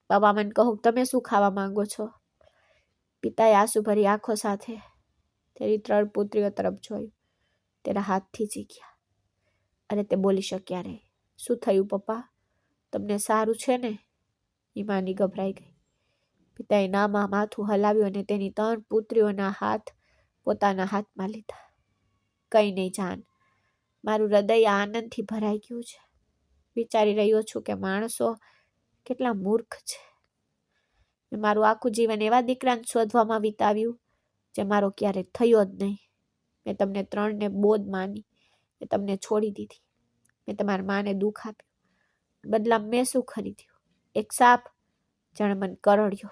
પપ્પા, મને કહો, તમે શું ખાવા માંગો છો? પિતાએ આંસુભરી આંખો સાથે તેની 3 પુત્રીઓ તરફ જોયું. તેના હાથથી ચીક્યા. અને તે બોલી શક્યા નહીં. શું થયું પપ્પા? તમને સારું છે ને? હિમાની ગભરાઈ ગઈ. પિતાએ નામાં માથું હલાવ્યું અને તેની 3 પુત્રીઓના હાથ પોતાના હાથમાં લીધા. કંઈ નહીં જાન, મારું હૃદય આનંદથી ભરાઈ ગયું છે. વિચારી રહ્યો છું કે માણસો કેટલા મૂર્ખ છે. મેં મારું આખું જીવન એવા દીકરાને શોધવામાં વિતાવ્યું જે મારો ક્યારે થયો જ નહીં. મેં તમને 3ને બોધ માની. મેં તમને છોડી દીધી. મેં તમારા માને દુઃખ આપ્યું. બદલામાં મેં શું ખરીદ્યું? એક સાપ જેણે મને કરડ્યો,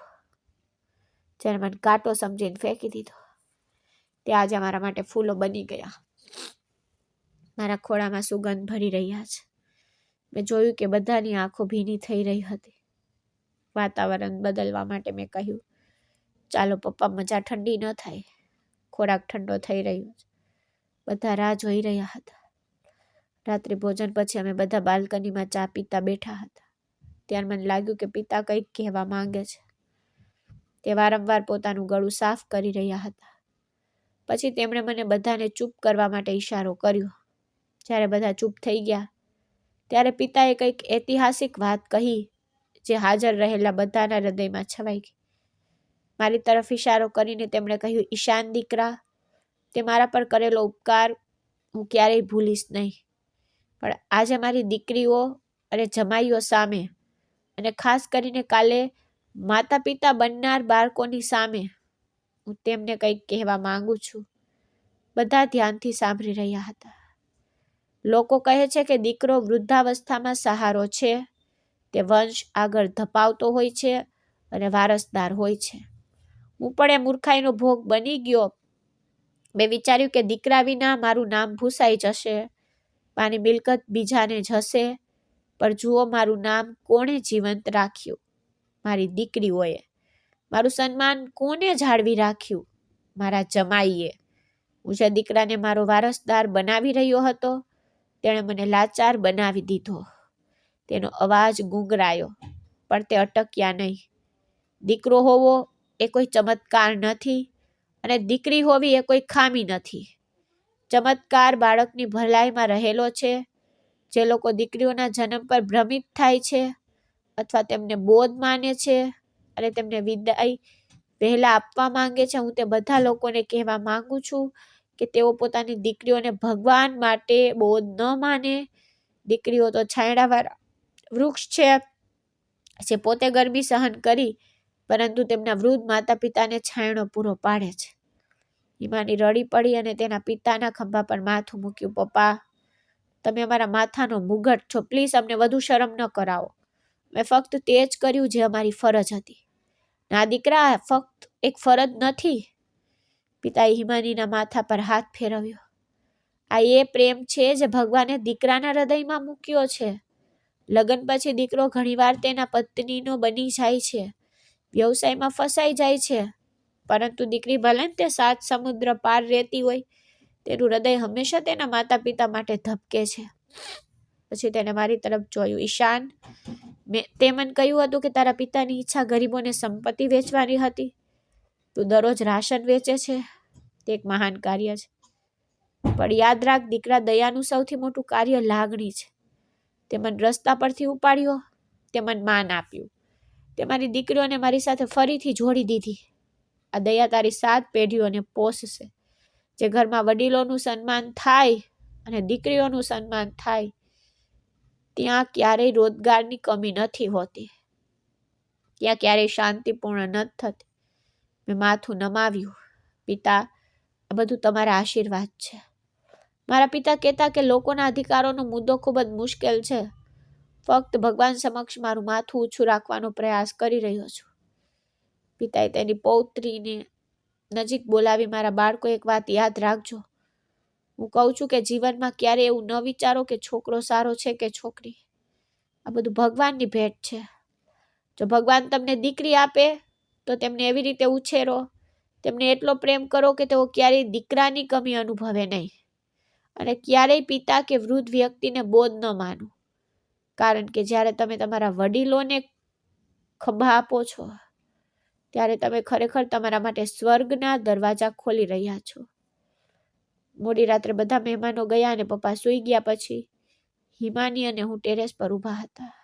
જેણે મને કાંટો સમજીને ફેંકી દીધો. તે આજે મારા માટે ફૂલો બની ગયા. મારા ખોળામાં સુગંધ ભરી રહ્યા છે. મેં જોયું કે બધાની આંખો ભીની થઈ રહી હતી. વાતાવરણ બદલવા માટે મેં કહ્યું, ચાલો પપ્પા, મજા ઠંડી ન થાય. ખોરાક ઠંડો થઈ રહ્યો છે. બધા રાહ જોઈ રહ્યા હતા. રાત્રિ ભોજન પછી અમે બધા બાલ્કનીમાં ચા પીતા બેઠા હતા. ત્યારે મને લાગ્યું કે પિતા કંઈક કહેવા માંગે છે. તે વારંવાર પોતાનું ગળું સાફ કરી રહ્યા હતા. પછી તેમણે મને બધાને ચૂપ કરવા માટે ઈશારો કર્યો. જ્યારે બધા ચૂપ થઈ ગયા ત્યારે પિતાએ કંઈક ઐતિહાસિક વાત કહી જે હાજર રહેલા બધાના હૃદયમાં છવાઈ ગઈ. મારી તરફ ઈશારો કરીને તેમણે કહ્યું, ઈશાન દીકરા, તે મારા પર કરેલો ઉપકાર હું ક્યારેય ભૂલીશ નહીં. પણ આજે મારી દીકરીઓ અને જમાઈઓ સામે અને ખાસ કરીને કાલે માતા પિતા બનનાર બાળકોની સામે હું તેમને કંઈક કહેવા માંગુ છું. બધા ધ્યાનથી સાંભળી રહ્યા હતા. લોકો કહે છે કે દીકરો વૃદ્ધાવસ્થામાં સહારો છે. તે વંશ આગળ ધપાવતો હોય છે અને વારસદાર હોય છે. હું પણ એ મૂર્ખાઈનો ભોગ બની ગયો. મેં વિચાર્યું કે દીકરા વિના મારું નામ ભૂસાઈ જશે, મારી મિલકત બીજાને જશે. પણ જુઓ, મારું નામ કોણે જીવંત રાખ્યું? મારી દીકરીઓએ. મારું સન્માન કોને જાળવી રાખ્યું? મારા જમાઈએ. હું જે દીકરાને મારો વારસદાર બનાવી રહ્યો હતો તેણે મને લાચાર બનાવી દીધો. તેનો અવાજ ગુંગરાયો, પણ તે અટક્યા નહીં. દીકરો હોવો એ કોઈ ચમત્કાર નથી અને દીકરી હોવી એ કોઈ ખામી નથી. ચમત્કાર બાળકની ભલાઈમાં રહેલો છે. જે લોકો દીકરીઓના જન્મ પર ભ્રમિત થાય છે અથવા તેમને બોધ માને છે અને તેમને વિદાય વહેલા આપવા માંગે છે, હું તે બધા લોકોને કહેવા માંગુ છું કે તેઓ પોતાની દીકરીઓને ભગવાન માટે બોધ ન માને. દીકરીઓ તો છાંયડાવાળા વૃક્ષ છે જે પોતે ગરમી સહન કરી પરંતુ તેમના વૃદ્ધ માતા પિતાને છાંયડો પૂરો પાડે છે. હિમાની રડી પડી અને તેના પિતાના ખંભા પર માથું મૂક્યું. પપ્પા, તમે અમારા માથાનો મુગટ છો. પ્લીઝ અમને વધુ શરમ ન કરાવો. મેં ફક્ત તે જ કર્યું જે અમારી ફરજ હતી. ના દીકરા, ફક્ત એક ફરજ નથી. પિતાએ હિમાનીના માથા પર હાથ ફેરવ્યો. આ એ પ્રેમ છે જે ભગવાને દીકરાના હૃદયમાં મૂક્યો છે. લગ્ન પછી દીકરો ઘણીવાર તેના પત્નીનો બની જાય છે, વ્યવસાયમાં ફસાઈ જાય છે, પરંતુ દીકરી ભલે તે 7 સમુદ્ર પાર રહેતી હોય, તેનું હૃદય હંમેશા તેના માતા પિતા માટે ધબકે છે. પછી તેને મારી તરફ જોયું. ઈશાન, તે મને કહ્યું હતું કે તારા પિતાની ઈચ્છા ગરીબોને સંપત્તિ વેચવાની હતી. તું દરરોજ રાશન વેચે છે, તે એક મહાન કાર્ય છે. પણ યાદ રાખ દીકરા, દયાનું સૌથી મોટું કાર્ય લાગણી છે. તે મને રસ્તા પરથી ઉપાડ્યો, તે મને માન આપ્યું, તે મારી દીકરીઓને મારી સાથે ફરીથી જોડી દીધી. આ દયા તારી 7 પેઢીઓને પોષશે. જે ઘરમાં વડીલોનું સન્માન થાય અને દીકરીઓનું સન્માન થાય, ત્યાં ક્યારેય રોજગારની કમી નથી હોતી, ત્યાં ક્યારેય શાંતિપૂર્ણ નથી થતી. મેં માથું નમાવ્યું. પિતા, આ બધું તમારા આશીર્વાદ છે. મારા પિતા કહેતા કે લોકોના અધિકારોનો મુદ્દો ખૂબ જ મુશ્કેલ છે. ફક્ત ભગવાન સમક્ષ મારું માથું ઊંચું રાખવાનો પ્રયાસ કરી રહ્યો છું. પિતાએ તેની પૌત્રીને નજીક બોલાવી, મારા બાળકો, એક વાત યાદ રાખજો. હું કહું છું કે જીવનમાં ક્યારે એવું ન વિચારો કે છોકરો સારો છે કે છોકરી. આ બધું ભગવાનની ભેટ છે. જો ભગવાન તમને દીકરી આપે તો તેમને એવી રીતે ઉછેરો, તેમને એટલો પ્રેમ કરો કે તેઓ ક્યારેય દીકરાની કમી અનુભવે નહીં. અને ક્યારેય પિતા કે વૃદ્ધ વ્યક્તિને બોજ ન માનો, કારણ કે જ્યારે તમે તમારા વડીલોને ખભા આપો છો, ત્યારે તમે ખરેખર તમારા માટે સ્વર્ગના દરવાજા ખોલી રહ્યા છો. મોડી રાત્રે બધા મહેમાનો ગયા અને પપ્પા સૂઈ ગયા પછી હિમાની અને હું ટેરેસ પર ઊભા હતા.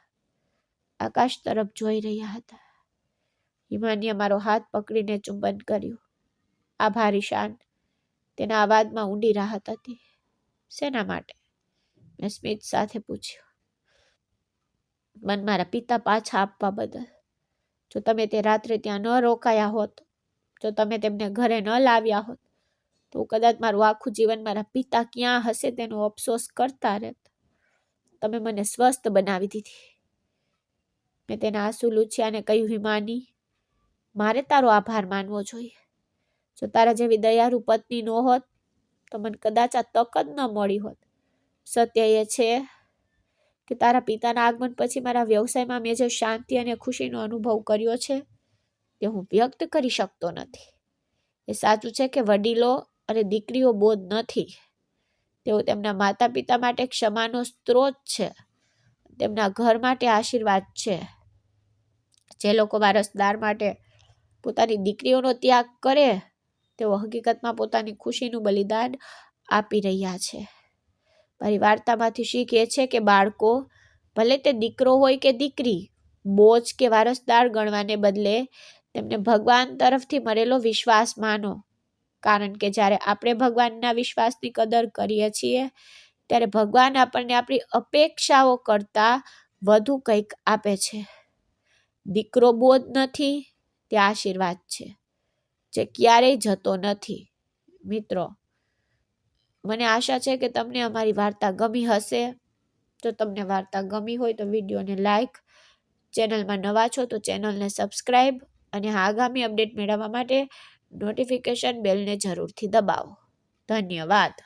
આકાશ તરફ જોઈ રહ્યા હતા. હિમાનીએ મારો હાથ પકડીને ચુંબન કર્યું. આભાર ઈશાન. તેના અવાજમાં ઊંડી રાહત હતી. શેના માટે? મેં સ્મિત સાથે પૂછ્યું. મન મારા પિતા પાછા આપવા બદલ. જો તમે તે રાત્રે ત્યાં ન રોકાયા હોત, જો તમે તેમને ઘરે ન લાવ્યા હોત, તો કદાચ મારું આખું જીવન મારા પિતા ક્યાં હશે તેનો અફસોસ કરતા રહેત. તમે મને સ્વસ્થ બનાવી દીધી. મેં તેના આંસુ લૂછ્યા અને કહ્યું, હિમાની, મારે તારો આભાર માનવો જોઈએ. જો તારા જેવી દયાળુ પત્ની ન હોત તો મને કદાચ આ તક જ ન મળી હોત. સત્ય એ છે કે તારા પિતાના આગમન પછી મારા વ્યવસાયમાં મેં જે શાંતિ અને ખુશીનો અનુભવ કર્યો છે તે હું વ્યક્ત કરી શકતો નથી. એ સાચું છે કે વડીલો અને દીકરીઓ બોજ નથી. તેઓ તેમના માતા પિતા માટે ક્ષમાનો સ્ત્રોત છે, તેમના ઘર માટે આશીર્વાદ છે. જે લોકો વારસદાર માટે પોતાની દીકરીઓનો ત્યાગ કરે, તેઓ હકીકતમાં પોતાની ખુશીનું બલિદાન આપી રહ્યા છે. મારી વાર્તામાંથી શીખ એ છે કે બાળકો, ભલે તે દીકરો હોય કે દીકરી, બોજ કે વારસદાર ગણવાને બદલે તેમને ભગવાન તરફથી મળેલો વિશ્વાસ માનો. કારણ કે જ્યારે આપણે ભગવાનના વિશ્વાસની કદર કરીએ છીએ, ત્યારે ભગવાન આપણને આપણી અપેક્ષાઓ કરતાં વધુ કંઈક આપે છે. દીકરો બોજ નથી, તે આશીર્વાદ છે જે ક્યારેય જતો નથી. મિત્રો, મને આશા છે કે તમને અમારી વાર્તા ગમી હશે. જો તમને વાર્તા ગમી હોય તો વિડીયોને લાઈક, ચેનલમાં નવા છો તો ચેનલને સબસ્ક્રાઈબ અને આગામી અપડેટ મેળવવા માટે નોટિફિકેશન બેલને જરૂરથી દબાવો. ધન્યવાદ.